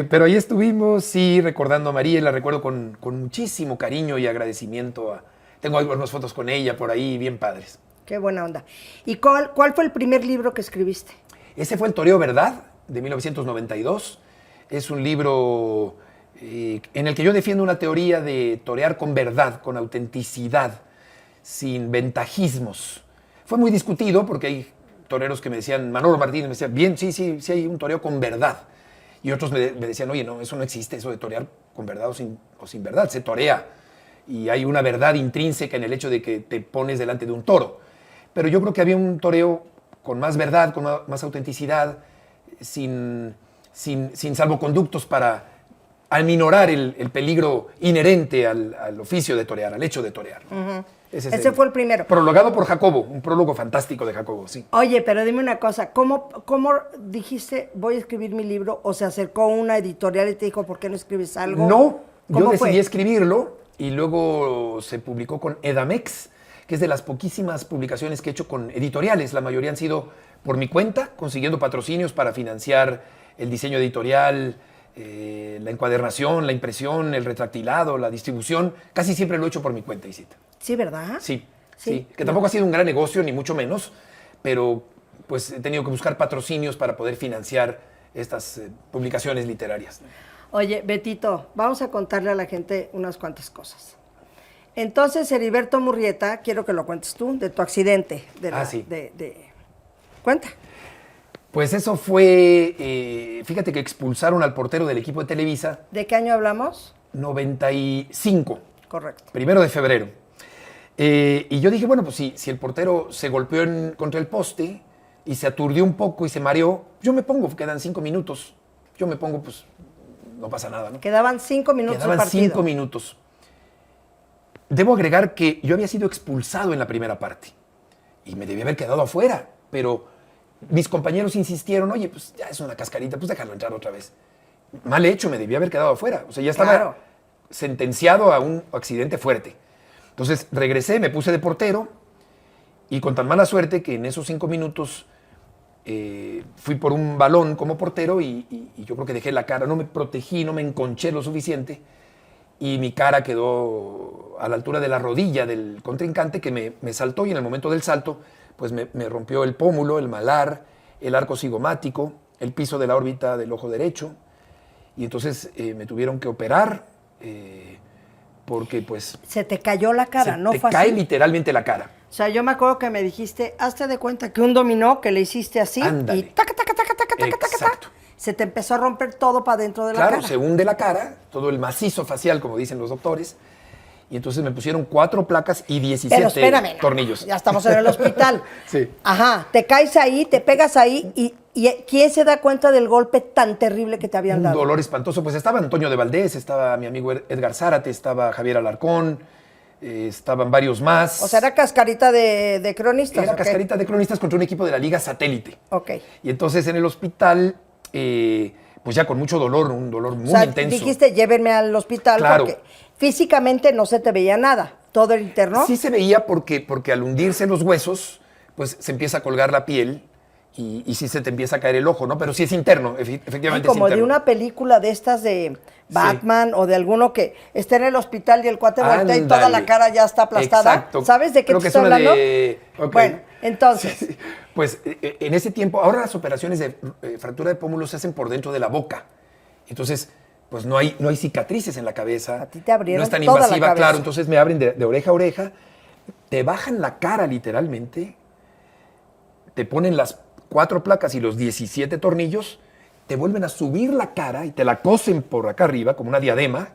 Pero ahí estuvimos, sí, recordando a María, y la recuerdo con muchísimo cariño y agradecimiento. Tengo algunas fotos con ella por ahí, bien padres. Qué buena onda. ¿Y cuál fue el primer libro que escribiste? Ese fue El Toreo Verdad, de 1992. Es un libro en el que yo defiendo una teoría de torear con verdad, con autenticidad, sin ventajismos. Fue muy discutido porque hay toreros que me decían, Manolo Martínez me decía, bien, sí hay un toreo con verdad. Y otros me decían, oye, no, eso no existe, eso de torear con verdad o sin verdad, se torea. Y hay una verdad intrínseca en el hecho de que te pones delante de un toro. Pero yo creo que había un toreo con más verdad, con más autenticidad, sin salvoconductos para aminorar el peligro inherente al oficio de torear, al hecho de torear. Ese fue el primero. Prologado por Jacobo, un prólogo fantástico de Jacobo, sí. Oye, pero dime una cosa, ¿cómo dijiste voy a escribir mi libro? ¿O se acercó una editorial y te dijo por qué no escribes algo? No, yo ¿Cómo decidí fue? escribirlo y luego se publicó con Edamex, que es de las poquísimas publicaciones que he hecho con editoriales. La mayoría han sido por mi cuenta, consiguiendo patrocinios para financiar el diseño editorial, la encuadernación, la impresión, el retractilado, la distribución. Casi siempre lo he hecho por mi cuenta, Isita. Sí, ¿verdad? Sí. Que tampoco ha sido un gran negocio, ni mucho menos, pero pues he tenido que buscar patrocinios para poder financiar estas publicaciones literarias. Oye, Betito, vamos a contarle a la gente unas cuantas cosas. Entonces, Heriberto Murrieta, quiero que lo cuentes tú, de tu accidente. Sí. Cuenta. Pues eso fue, fíjate que expulsaron al portero del equipo de Televisa. ¿De qué año hablamos? 95. Correcto. 1 de febrero. Y yo dije, bueno, pues si el portero se golpeó contra el poste y se aturdió un poco y se mareó, yo me pongo, quedan 5 minutos. Yo me pongo, pues no pasa nada, ¿no? Quedaban 5 minutos Quedaban de partido. 5 minutos. Debo agregar que yo había sido expulsado en la primera parte y me debía haber quedado afuera, pero mis compañeros insistieron, oye, pues ya es una cascarita, pues déjalo entrar otra vez. Mal hecho, me debía haber quedado afuera. O sea, ya estaba Claro. sentenciado a un accidente fuerte. Entonces regresé, me puse de portero y con tan mala suerte que en esos 5 minutos fui por un balón como portero y yo creo que dejé la cara, no me protegí, no me enconché lo suficiente y mi cara quedó a la altura de la rodilla del contrincante que me saltó y en el momento del salto pues me rompió el pómulo, el malar, el arco cigomático, el piso de la órbita del ojo derecho y entonces me tuvieron que operar. porque pues Se te cayó la cara, se ¿no te fue cae así? literalmente la cara. O sea, yo me acuerdo que me dijiste, hazte de cuenta que un dominó que le hiciste así Ándale. y taca, taca, taca, taca, taca, taca, Exacto. se te empezó a romper todo para dentro de la Claro, cara. se hunde la cara, todo el macizo facial, como dicen los doctores, y entonces me pusieron 4 placas y 17 Pero espérame, no, tornillos. ya estamos en el hospital. Sí. Ajá, te caes ahí, te pegas ahí y ¿quién se da cuenta del golpe tan terrible que te habían Un dado? dolor espantoso. Pues estaba Antonio de Valdés, estaba mi amigo Edgar Zárate, estaba Javier Alarcón, estaban varios más. O sea, era cascarita de cronistas. Era ¿o qué? cascarita de cronistas contra un equipo de la Liga Satélite. Ok. Y entonces en el hospital, pues ya con mucho dolor, un dolor muy O sea, intenso. dijiste, llévenme al hospital Claro. porque físicamente no se te veía nada. Todo el interno. Sí se veía porque al hundirse los huesos, pues se empieza a colgar la piel y sí se te empieza a caer el ojo, ¿no? Pero sí es interno, efectivamente Ay, como es interno. de una película de estas de Batman o de alguno que está en el hospital y el cuate voltea y toda Ándale. la cara ya está aplastada. Exacto. ¿Sabes de qué Creo te que es estoy una hablando? de- ok. Bueno, entonces, Sí, pues en ese tiempo, ahora las operaciones de fractura de pómulo se hacen por dentro de la boca. Entonces, pues no hay cicatrices en la cabeza. A ti te abrieron no es tan toda la invasiva, cabeza. claro. Entonces me abren de oreja a oreja, te bajan la cara literalmente, te ponen las 4 placas y los 17 tornillos, te vuelven a subir la cara y te la cosen por acá arriba como una diadema.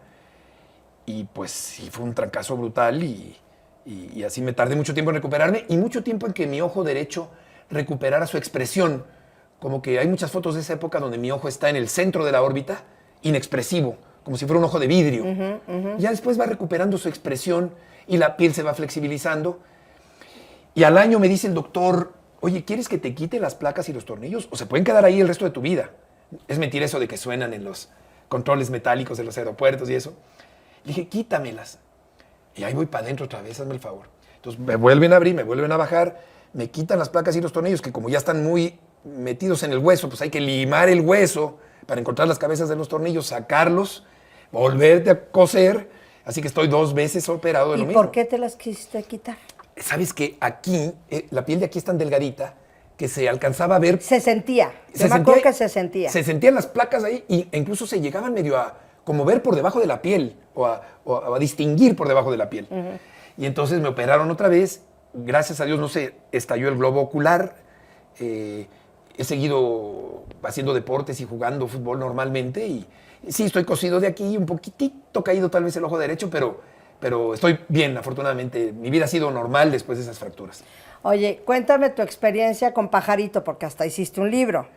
Y pues sí, fue un trancazo brutal y así me tardé mucho tiempo en recuperarme y mucho tiempo en que mi ojo derecho recuperara su expresión. Como que hay muchas fotos de esa época donde mi ojo está en el centro de la órbita, inexpresivo, como si fuera un ojo de vidrio. Ya después va recuperando su expresión y la piel se va flexibilizando. Y al año me dice el doctor, oye, ¿quieres que te quite las placas y los tornillos? O se pueden quedar ahí el resto de tu vida. Es mentira eso de que suenan en los controles metálicos de los aeropuertos y eso. Le dije, quítamelas. Y ahí voy para adentro otra vez, hazme el favor. Entonces me vuelven a abrir, me vuelven a bajar, me quitan las placas y los tornillos, que como ya están muy metidos en el hueso, pues hay que limar el hueso para encontrar las cabezas de los tornillos, sacarlos, volverte a coser. Así que estoy 2 veces operado de lo ¿y mismo. por qué te las quisiste quitar? Sabes que aquí, la piel de aquí es tan delgadita que se alcanzaba a ver. Se sentía. Se Yo me acuerdo que se sentía. Se sentían las placas ahí e incluso se llegaban medio a como ver por debajo de la piel o a distinguir por debajo de la piel. Y entonces me operaron otra vez. Gracias a Dios no se estalló el globo ocular. He seguido haciendo deportes y jugando fútbol normalmente. Y sí, estoy cosido de aquí, un poquitito caído tal vez el ojo derecho, pero estoy bien, afortunadamente. Mi vida ha sido normal después de esas fracturas. Oye, cuéntame tu experiencia con Pajarito, porque hasta hiciste un libro.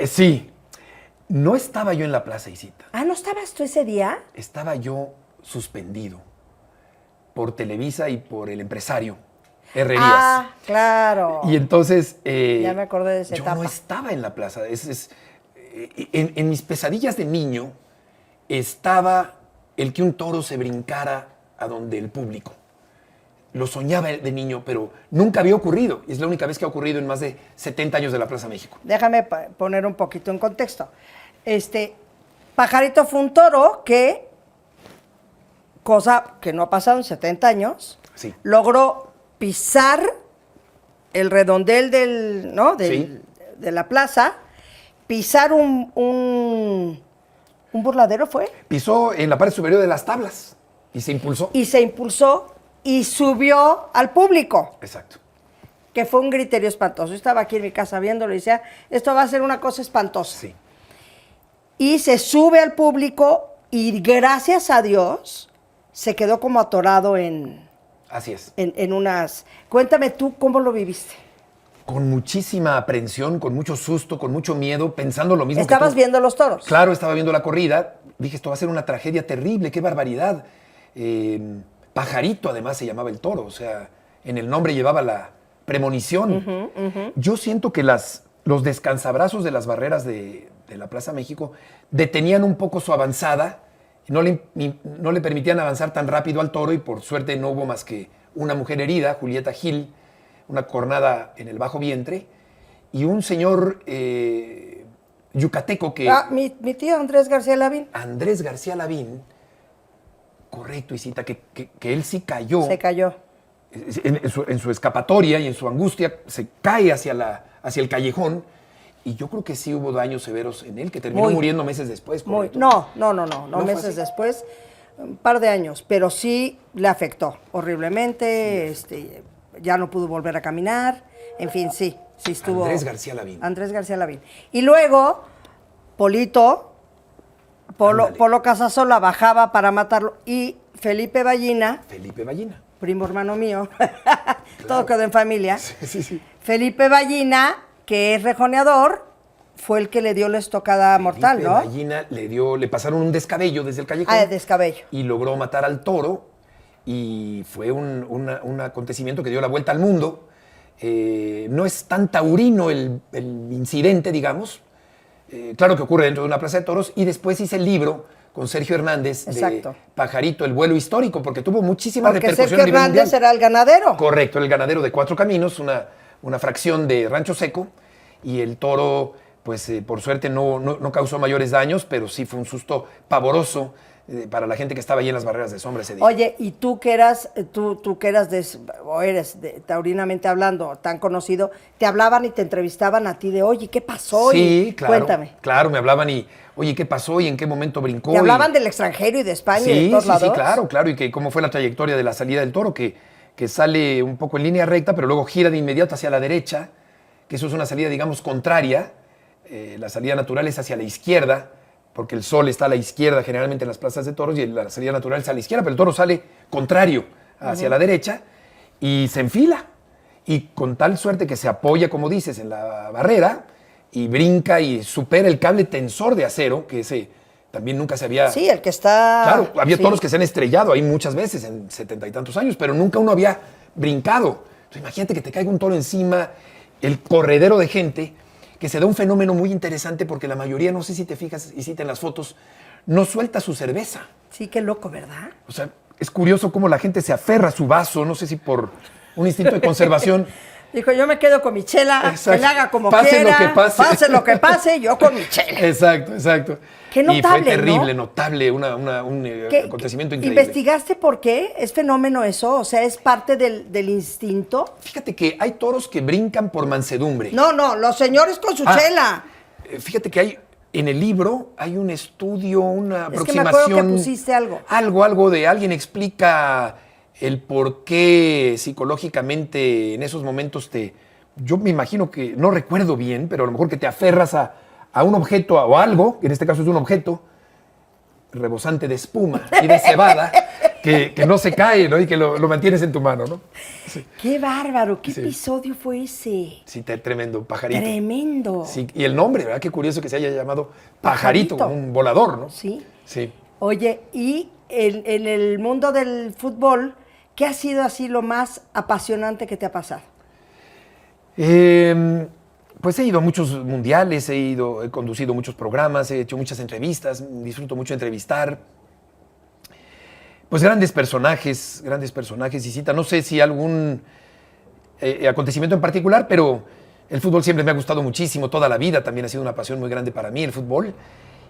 Sí. No estaba yo en la Plaza Isita. Ah, ¿no estabas tú ese día? Estaba yo suspendido por Televisa y por el empresario Herrerías. Ah, claro. Y entonces Ya me acordé de esa yo etapa. no estaba en la plaza. En mis pesadillas de niño estaba el que un toro se brincara a donde el público. Lo soñaba de niño, pero nunca había ocurrido. Es la única vez que ha ocurrido en más de 70 años de la Plaza México. Déjame poner un poquito en contexto. Pajarito fue un toro que, cosa que no ha pasado en 70 años, Sí. logró pisar el redondel Sí. de la plaza, pisar un burladero fue, Pisó en la parte superior de las tablas y se impulsó. y se impulsó y subió al público, Exacto. que fue un griterío espantoso. Yo estaba aquí en mi casa viéndolo y decía, esto va a ser una cosa espantosa. Sí. Y se sube al público y gracias a Dios se quedó como atorado en Así es. unas... Cuéntame tú cómo lo viviste. Con muchísima aprensión, con mucho susto, con mucho miedo, pensando lo mismo que ¿Estabas tú. viendo los toros? Claro, estaba viendo la corrida. Dije, esto va a ser una tragedia terrible, qué barbaridad. Pajarito, además, se llamaba el toro. O sea, en el nombre llevaba la premonición. Yo siento que los descansabrazos de las barreras de la Plaza México detenían un poco su avanzada. No le permitían avanzar tan rápido al toro y por suerte no hubo más que una mujer herida, Julieta Gil, una cornada en el bajo vientre, y un señor yucateco que... Mi tío Andrés García Lavín Andrés García Lavín, correcto, Isita, que él sí cayó. se cayó. En su escapatoria y en su angustia, se cae hacia el callejón, y yo creo que sí hubo daños severos en él, que terminó Muy. muriendo meses después. Muy, ¿correcto? no ¿No fue meses así? después. un par de años, pero sí le afectó horriblemente, ya no pudo volver a caminar, en fin, sí estuvo. Andrés García Lavín. Andrés García Lavín. Y luego, Polo Casasola bajaba para matarlo, y Felipe Ballina, primo hermano mío, todo quedó en familia. Sí. Felipe Ballina, que es rejoneador, fue el que le dio la estocada mortal, ¿no? Ballina le pasaron un descabello desde el callejón. Descabello. Y logró matar al toro, y fue un acontecimiento que dio la vuelta al mundo. No es tan taurino el incidente, digamos. Claro que ocurre dentro de una plaza de toros, y después hice el libro con Sergio Hernández. Exacto. De Pajarito, el vuelo histórico, porque tuvo muchísima repercusión Sergio a nivel Hernández mundial. era el ganadero. Correcto, el ganadero de Cuatro Caminos, una fracción de Rancho Seco, y el toro, pues por suerte no causó mayores daños, pero sí fue un susto pavoroso para la gente que estaba ahí en las barreras de sombra ese día. Oye, y tú que eras, o eres, taurinamente hablando, tan conocido, te hablaban y te entrevistaban a ti de, oye, ¿qué pasó? Sí, claro. Cuéntame. Claro, me hablaban y, oye, ¿qué pasó? ¿Y en qué momento brincó? ¿Te hablaban del extranjero y de España y de todos lados? Sí, claro. Y que cómo fue la trayectoria de la salida del toro, que sale un poco en línea recta, pero luego gira de inmediato hacia la derecha, que eso es una salida, digamos, contraria. La salida natural es hacia la izquierda, porque el sol está a la izquierda generalmente en las plazas de toros, y la salida natural es a la izquierda, pero el toro sale contrario hacia la derecha y se enfila. Y con tal suerte que se apoya, como dices, en la barrera, y brinca y supera el cable tensor de acero, que ese también nunca se había... Sí, el que está... Claro, había toros que se han estrellado ahí muchas veces en 70 y tantos años, pero nunca uno había brincado. Entonces, imagínate que te caiga un toro encima, el corredero de gente, que se da un fenómeno muy interesante, porque la mayoría, no sé si te fijas y si te en las fotos, no suelta su cerveza. Sí, qué loco, ¿verdad? O sea, es curioso cómo la gente se aferra a su vaso, no sé si por un instinto de conservación. Dijo, yo me quedo con mi chela, Exacto. que le haga como Pase quiera. lo que pase. Pase lo que pase, yo con mi chela. Exacto. Qué notable, y fue terrible, ¿no? notable, un acontecimiento increíble. ¿Investigaste por qué? ¿Es fenómeno eso? O sea, ¿es parte del instinto? Fíjate que hay toros que brincan por mansedumbre. No, los señores con su chela. Fíjate que en el libro hay un estudio, una aproximación. Es que me acuerdo que pusiste algo. Algo de alguien explica el por qué psicológicamente en esos momentos yo me imagino que, no recuerdo bien, pero a lo mejor que te aferras a un objeto o algo, que en este caso es un objeto rebosante de espuma y de cebada, que no se cae, ¿no? Y que lo mantienes en tu mano, ¿no? Sí. ¡Qué bárbaro! ¿Qué episodio fue ese? Sí, tremendo, Pajarito. Tremendo. Sí, y el nombre, ¿verdad? Qué curioso que se haya llamado Pajarito, un volador, ¿no? Sí. Sí. Oye, y en el mundo del fútbol, ¿qué ha sido así lo más apasionante que te ha pasado? Pues he ido a muchos mundiales, he conducido muchos programas, he hecho muchas entrevistas, disfruto mucho entrevistar. Pues grandes personajes, Isita. No sé si algún acontecimiento en particular, pero el fútbol siempre me ha gustado muchísimo, toda la vida. También ha sido una pasión muy grande para mí el fútbol.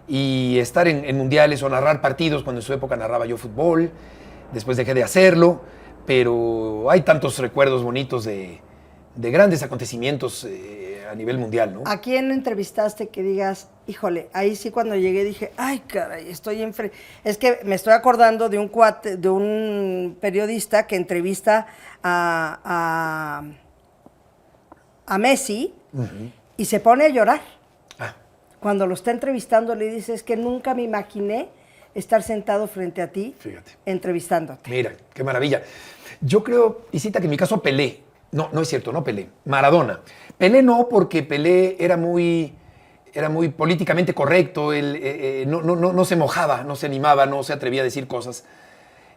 Y estar en mundiales o narrar partidos, cuando en su época narraba yo fútbol, después dejé de hacerlo, pero hay tantos recuerdos bonitos de grandes acontecimientos a nivel mundial, ¿no? ¿A quién entrevistaste que digas, híjole, ahí sí cuando llegué dije, ay, caray, estoy enfrente? Es que me estoy acordando de un periodista que entrevista a Messi y se pone a llorar. Cuando lo está entrevistando le dice, es que nunca me imaginé estar sentado frente a ti, fíjate, entrevistándote. Mira, qué maravilla. Yo creo, Isita, que en mi caso Pelé. No es cierto, no Pelé. Maradona. Pelé no, porque Pelé era muy políticamente correcto. Él no se mojaba, no se animaba, no se atrevía a decir cosas.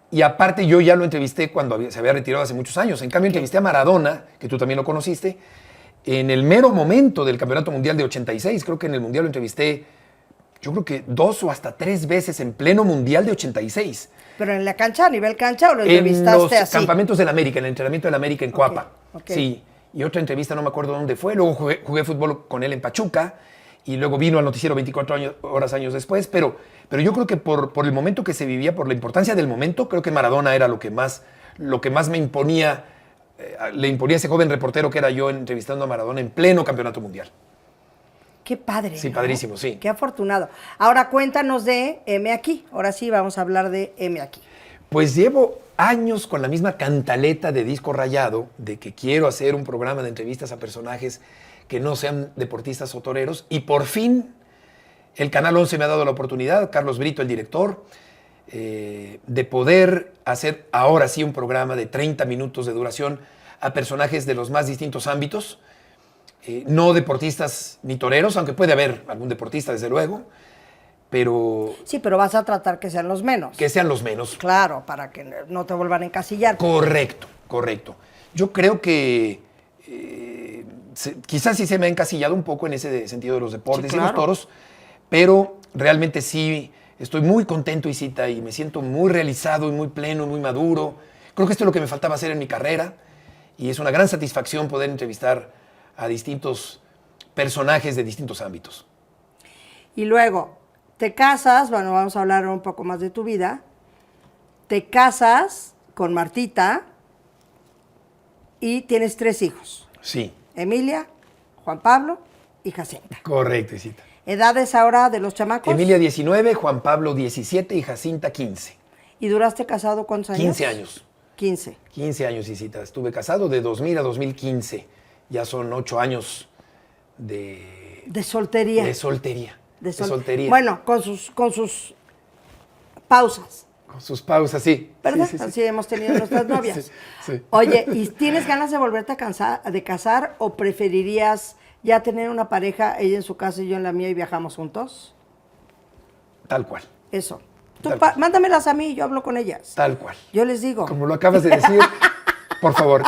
Y aparte yo ya lo entrevisté cuando se había retirado hace muchos años. En cambio, entrevisté a Maradona, que tú también lo conociste, en el mero momento del Campeonato Mundial de 86. Creo que en el Mundial lo entrevisté, yo creo que 2 o hasta 3 veces en pleno Mundial de 86. ¿Pero en la cancha, a nivel cancha, o lo entrevistaste así? En los así? Campamentos del América, en el entrenamiento del América en Coapa. Okay. Sí, y otra entrevista, no me acuerdo dónde fue. Luego jugué fútbol con él en Pachuca, y luego vino al noticiero 24 horas después. Pero yo creo que por el momento que se vivía, por la importancia del momento, creo que Maradona era lo que más me imponía, le imponía ese joven reportero que era yo entrevistando a Maradona en pleno Campeonato Mundial. Qué padre, Sí, ¿no? padrísimo, sí. Qué afortunado. Ahora cuéntanos de M aquí. Ahora sí vamos a hablar de M aquí. Pues llevo años con la misma cantaleta de disco rayado de que quiero hacer un programa de entrevistas a personajes que no sean deportistas o toreros, y por fin el Canal 11 me ha dado la oportunidad, Carlos Brito, el director, de poder hacer ahora sí un programa de 30 minutos de duración a personajes de los más distintos ámbitos, no deportistas ni toreros, aunque puede haber algún deportista, desde luego, pero Sí, pero vas a tratar que sean los menos. que sean los menos. Claro, para que no te vuelvan a encasillar. Correcto, correcto. Yo creo que quizás sí se me ha encasillado un poco en ese sentido de los deportes Sí, y los claro. toros, pero realmente sí estoy muy contento, Isita, y me siento muy realizado y muy pleno y muy maduro. Creo que esto es lo que me faltaba hacer en mi carrera, y es una gran satisfacción poder entrevistar a distintos personajes de distintos ámbitos. Y luego, te casas, bueno, vamos a hablar un poco más de tu vida. Te casas con Martita y tienes 3 hijos. Sí, Emilia, Juan Pablo y Jacinta. correcto, Isita. ¿Edades ahora de los chamacos? Emilia 19, Juan Pablo 17 y Jacinta 15. ¿Y duraste casado cuántos años? 15 años. 15. 15 años, Isita. Estuve casado de 2000 a 2015. Ya son 8 años de De soltería. soltería. De De soltería. Bueno, con sus pausas, Con sus pausas, sí. ¿verdad? Sí, sí, sí. Así hemos tenido nuestras novias. Sí, sí. Oye, ¿y tienes ganas de volverte a casar o preferirías ya tener una pareja, ella en su casa y yo en la mía, y viajamos juntos? Tal cual. Eso. Tú Tal cual. mándamelas a mí y yo hablo con ellas. Tal cual. Yo les digo. Como lo acabas de decir, por favor.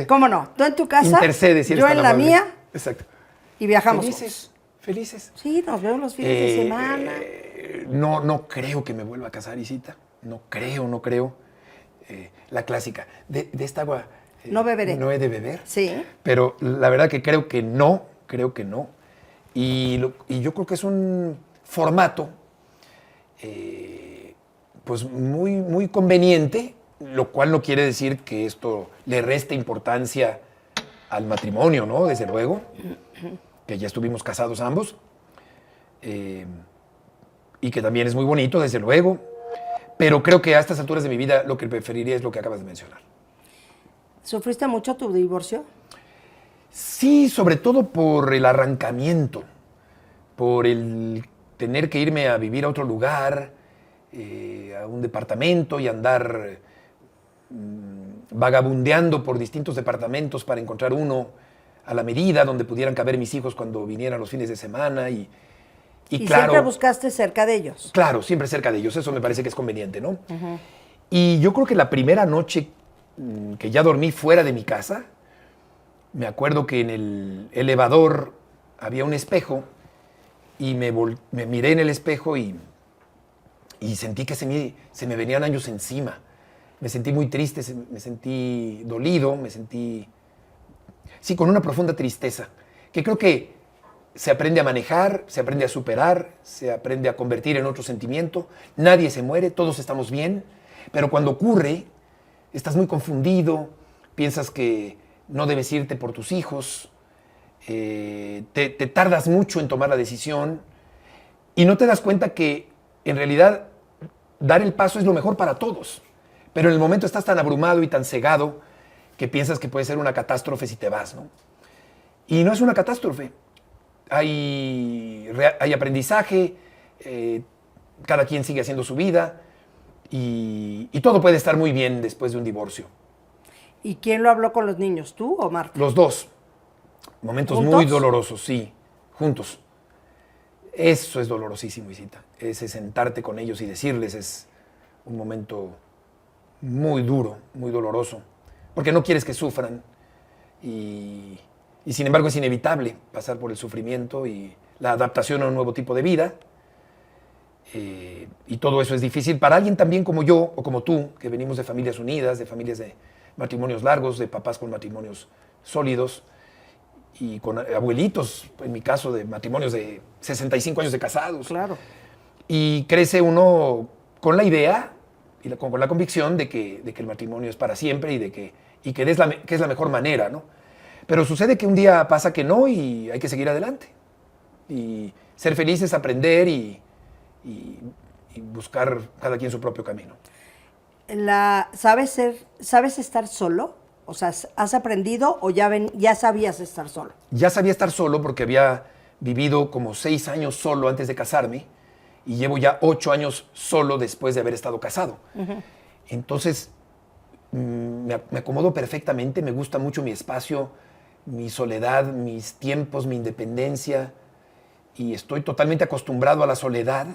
¿Cómo no? Tú en tu casa, Intercede si eres yo tan en la amable. mía Exacto. y viajamos Felices. juntos. Felices. Sí, nos vemos los fines de semana. No creo que me vuelva a casar, Isita. No creo. La clásica. De esta agua No beberé. no he de beber. Sí. Pero la verdad que creo que no. Y yo creo que es un formato pues muy conveniente, lo cual no quiere decir que esto le reste importancia al matrimonio, ¿no? Desde luego, que ya estuvimos casados ambos, y que también es muy bonito, desde luego, pero creo que a estas alturas de mi vida lo que preferiría es lo que acabas de mencionar. ¿Sufriste mucho tu divorcio? Sí, sobre todo por el arrancamiento, por el tener que irme a vivir a otro lugar, a un departamento, y andar vagabundeando por distintos departamentos para encontrar uno a la medida donde pudieran caber mis hijos cuando vinieran los fines de semana. Y claro, siempre buscaste cerca de ellos. claro, siempre cerca de ellos, eso me parece que es conveniente, ¿no? Y yo creo que la primera noche que ya dormí fuera de mi casa, me acuerdo que en el elevador había un espejo, y me miré en el espejo y sentí que se me venían años encima. Me sentí muy triste, me sentí dolido, sí, con una profunda tristeza, que creo que se aprende a manejar, se aprende a superar, se aprende a convertir en otro sentimiento. Nadie se muere, todos estamos bien, pero cuando ocurre, estás muy confundido, piensas que no debes irte por tus hijos, te tardas mucho en tomar la decisión y no te das cuenta que en realidad dar el paso es lo mejor para todos. Pero en el momento estás tan abrumado y tan cegado que piensas que puede ser una catástrofe si te vas, ¿no? Y no es una catástrofe. Hay aprendizaje, cada quien sigue haciendo su vida, y todo puede estar muy bien después de un divorcio. ¿Y quién lo habló con los niños, tú o Marta? Los dos. Momentos ¿Juntos? muy dolorosos, sí, juntos. Eso es dolorosísimo, Isita. Ese sentarte con ellos y decirles es un momento muy duro, muy doloroso, porque no quieres que sufran, y sin embargo es inevitable pasar por el sufrimiento y la adaptación a un nuevo tipo de vida, y todo eso es difícil para alguien también como yo o como tú, que venimos de familias unidas, de familias de matrimonios largos, de papás con matrimonios sólidos y con abuelitos, en mi caso, de matrimonios de 65 años de casados. Claro. Y crece uno con la idea y con la convicción de que el matrimonio es para siempre, y que es la mejor manera, ¿no? Pero sucede que un día pasa que no, y hay que seguir adelante. Y ser feliz es aprender y buscar cada quien su propio camino. ¿Sabes estar solo? O sea, ¿has aprendido o ya sabías estar solo? Ya sabía estar solo porque había vivido como 6 años solo antes de casarme y llevo ya 8 años solo después de haber estado casado. Entonces, me acomodo perfectamente, me gusta mucho mi espacio, mi soledad, mis tiempos, mi independencia, y estoy totalmente acostumbrado a la soledad,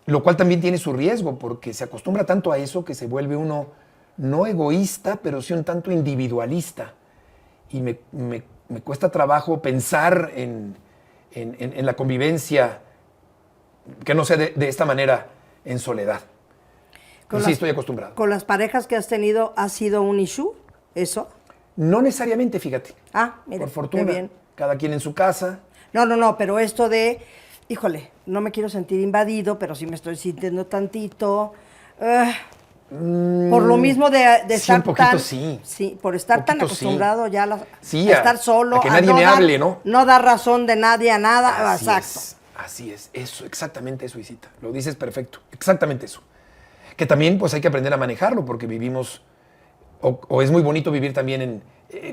lo cual también tiene su riesgo, porque se acostumbra tanto a eso que se vuelve uno no egoísta, pero sí un tanto individualista. Y me cuesta trabajo pensar en la convivencia, que no sea de esta manera, en soledad. Sí, estoy acostumbrado. ¿Con las parejas que has tenido ha sido un issue eso? No necesariamente, fíjate. Ah, mira, por fortuna, qué bien. cada quien en su casa. No, pero esto de, híjole, no me quiero sentir invadido, pero sí me estoy sintiendo tantito. Por lo mismo de sí, estar un poquito tan... sí. Sí, por estar tan Poquito acostumbrado sí. ya a Sí, estar solo. a que nadie me hable, ¿no? No dar razón de nadie a nada. Así Exacto. así es, eso, exactamente eso, Isita. Lo dices perfecto, exactamente eso. Que también pues hay que aprender a manejarlo porque vivimos, o es muy bonito vivir también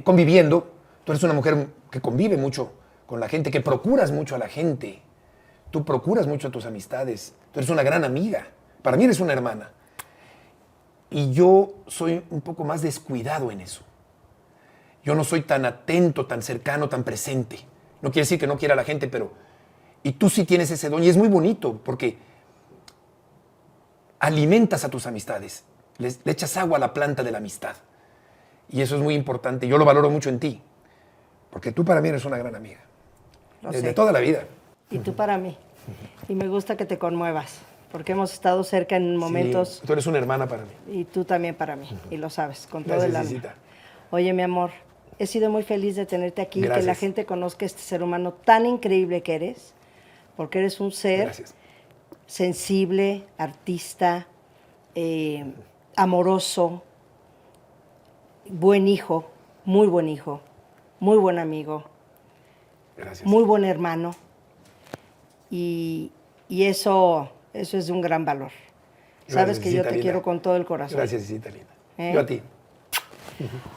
conviviendo. Tú eres una mujer que convive mucho con la gente, que procuras mucho a la gente. Tú procuras mucho a tus amistades. Tú eres una gran amiga. Para mí eres una hermana. Y yo soy un poco más descuidado en eso. Yo no soy tan atento, tan cercano, tan presente. No quiere decir que no quiera a la gente, pero... Y tú sí tienes ese don y es muy bonito porque alimentas a tus amistades. Le echas agua a la planta de la amistad. Y eso es muy importante. Yo lo valoro mucho en ti. Porque tú para mí eres una gran amiga. De toda la vida. Y tú para mí. Y me gusta que te conmuevas. Porque hemos estado cerca en momentos... Sí, tú eres una hermana para mí. Y tú también para mí. Y lo sabes, con todo Gracias, el alma. Isita. Oye, mi amor, he sido muy feliz de tenerte aquí. Gracias. Que la gente conozca este ser humano tan increíble que eres. Porque eres un ser Gracias. sensible, artista, amoroso, buen hijo, muy buen amigo, Gracias. muy buen hermano. Y eso es de un gran valor. Sabes que yo Isita te linda. quiero con todo el corazón. Gracias, Isita linda. ¿Eh? Yo a ti.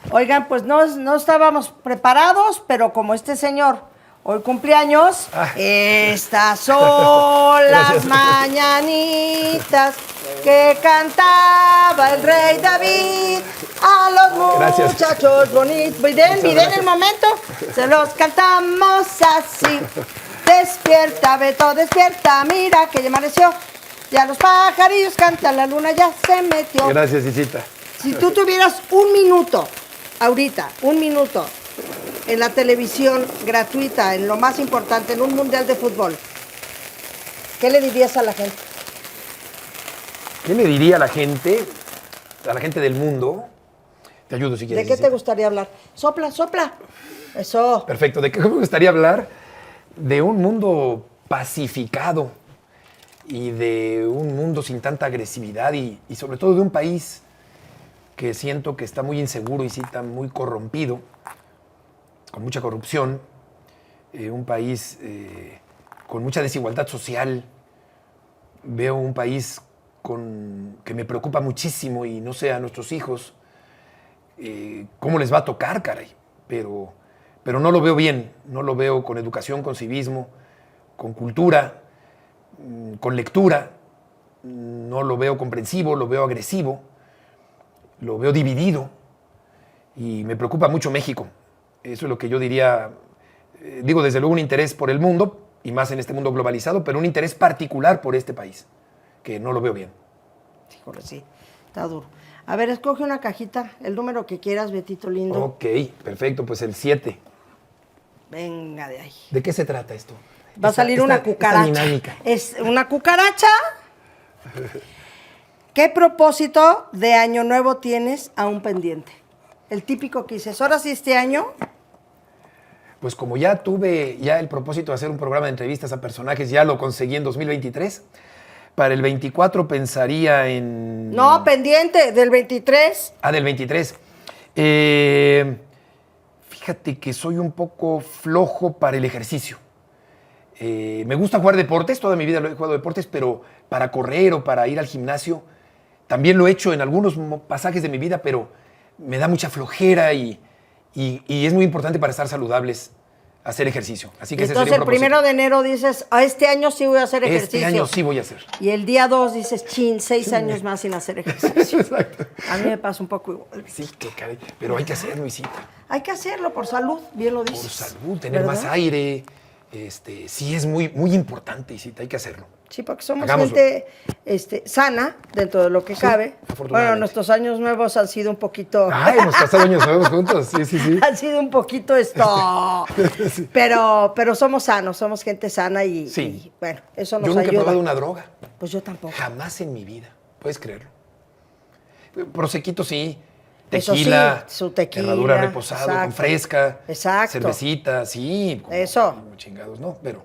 Oigan, pues no estábamos preparados, pero como este señor hoy cumpleaños, estas son las Gracias. mañanitas que cantaba el rey David a los Gracias. muchachos bonitos. Miren gracias. el momento, se los cantamos así. Despierta, Beto, despierta, mira que ya amaneció. Ya los pajarillos cantan, la luna ya se metió. Gracias, Isita. Si tú tuvieras un minuto, ahorita, un minuto, en la televisión gratuita, en lo más importante, en un mundial de fútbol, ¿qué le dirías a la gente? ¿Qué le diría a la gente del mundo? Te ayudo si ¿De quieres. qué te Isita. gustaría hablar? Sopla, sopla. Eso. Perfecto. ¿De qué me gustaría hablar? De un mundo pacificado y de un mundo sin tanta agresividad y sobre todo de un país que siento que está muy inseguro y sí está muy corrompido, con mucha corrupción, un país con mucha desigualdad social. Veo un país que me preocupa muchísimo y no sé a nuestros hijos cómo les va a tocar, caray. Pero no lo veo bien, no lo veo con educación, con civismo, con cultura, con lectura. No lo veo comprensivo, lo veo agresivo, lo veo dividido y me preocupa mucho México. Eso es lo que yo diría. Digo, desde luego un interés por el mundo y más en este mundo globalizado, pero un interés particular por este país, que no lo veo bien. Híjole, sí, está duro. A ver, escoge una cajita, el número que quieras, Betito lindo. Ok, perfecto, pues el 7. Venga de ahí. ¿De qué se trata esto? Va a salir una cucaracha. Esta dinámica. Es una cucaracha. ¿Qué propósito de año nuevo tienes aún pendiente? El típico que dices, ahora sí este año. Pues como ya tuve el propósito de hacer un programa de entrevistas a personajes, ya lo conseguí en 2023. Para el 24 pensaría en... No, pendiente, del 23. Del 23. Fíjate que soy un poco flojo para el ejercicio. Me gusta jugar deportes, toda mi vida lo he jugado deportes, pero para correr o para ir al gimnasio, también lo he hecho en algunos pasajes de mi vida, pero me da mucha flojera y es muy importante para estar saludables hacer ejercicio. Así que ese Entonces sería el un propósito. 1 de enero dices, este año sí voy a hacer ejercicio. Este año sí voy a hacer. Y el día 2 dices, 6 años más sin hacer ejercicio. Exacto. A mí me pasa un poco igual. Sí, qué caray. Pero hay que hacerlo, Isita. Hay que hacerlo por salud, bien lo Por dices. salud, tener ¿verdad? más aire. Sí es muy, muy importante, Isita, hay que hacerlo. Sí, porque somos Hagámoslo. gente sana dentro de lo que cabe. afortunadamente. Bueno, nuestros años nuevos han sido un poquito... Ay, hemos pasado años nuevos juntos. Sí, sí, sí. Han sido un poquito esto. Sí. pero somos sanos, somos gente sana y, Sí. y, bueno, eso nos Yo nunca he ayuda. probado una droga. Pues yo tampoco. Jamás en mi vida. ¿Puedes creerlo? Prosequito sí. Eso sí, Tequila. su tequila, Herradura reposado, con exacto. fresca. Exacto. Cervecita, sí. Eso. Como chingados, no. Pero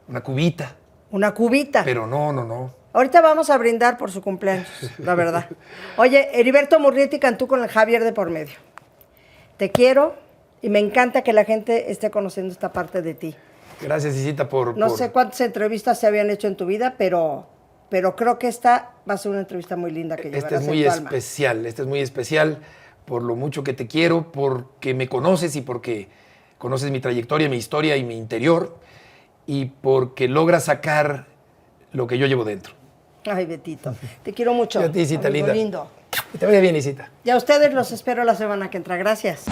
una cubita. Una cubita. Pero no. Ahorita vamos a brindar por su cumpleaños, la verdad. Oye, Heriberto Murrieta cantó con el Javier de por medio. Te quiero y me encanta que la gente esté conociendo esta parte de ti. Gracias, Isita, No sé cuántas entrevistas se habían hecho en tu vida, pero creo que esta va a ser una entrevista muy linda que llevarás Este es muy en tu alma. especial, este es muy especial por lo mucho que te quiero, porque me conoces y porque conoces mi trayectoria, mi historia y mi interior, y porque logras sacar lo que yo llevo dentro. Ay, Betito, te quiero mucho. Y a ti, Isita, amigo linda. lindo. Que te vaya bien, Isita. Y a ustedes los espero la semana que entra. Gracias.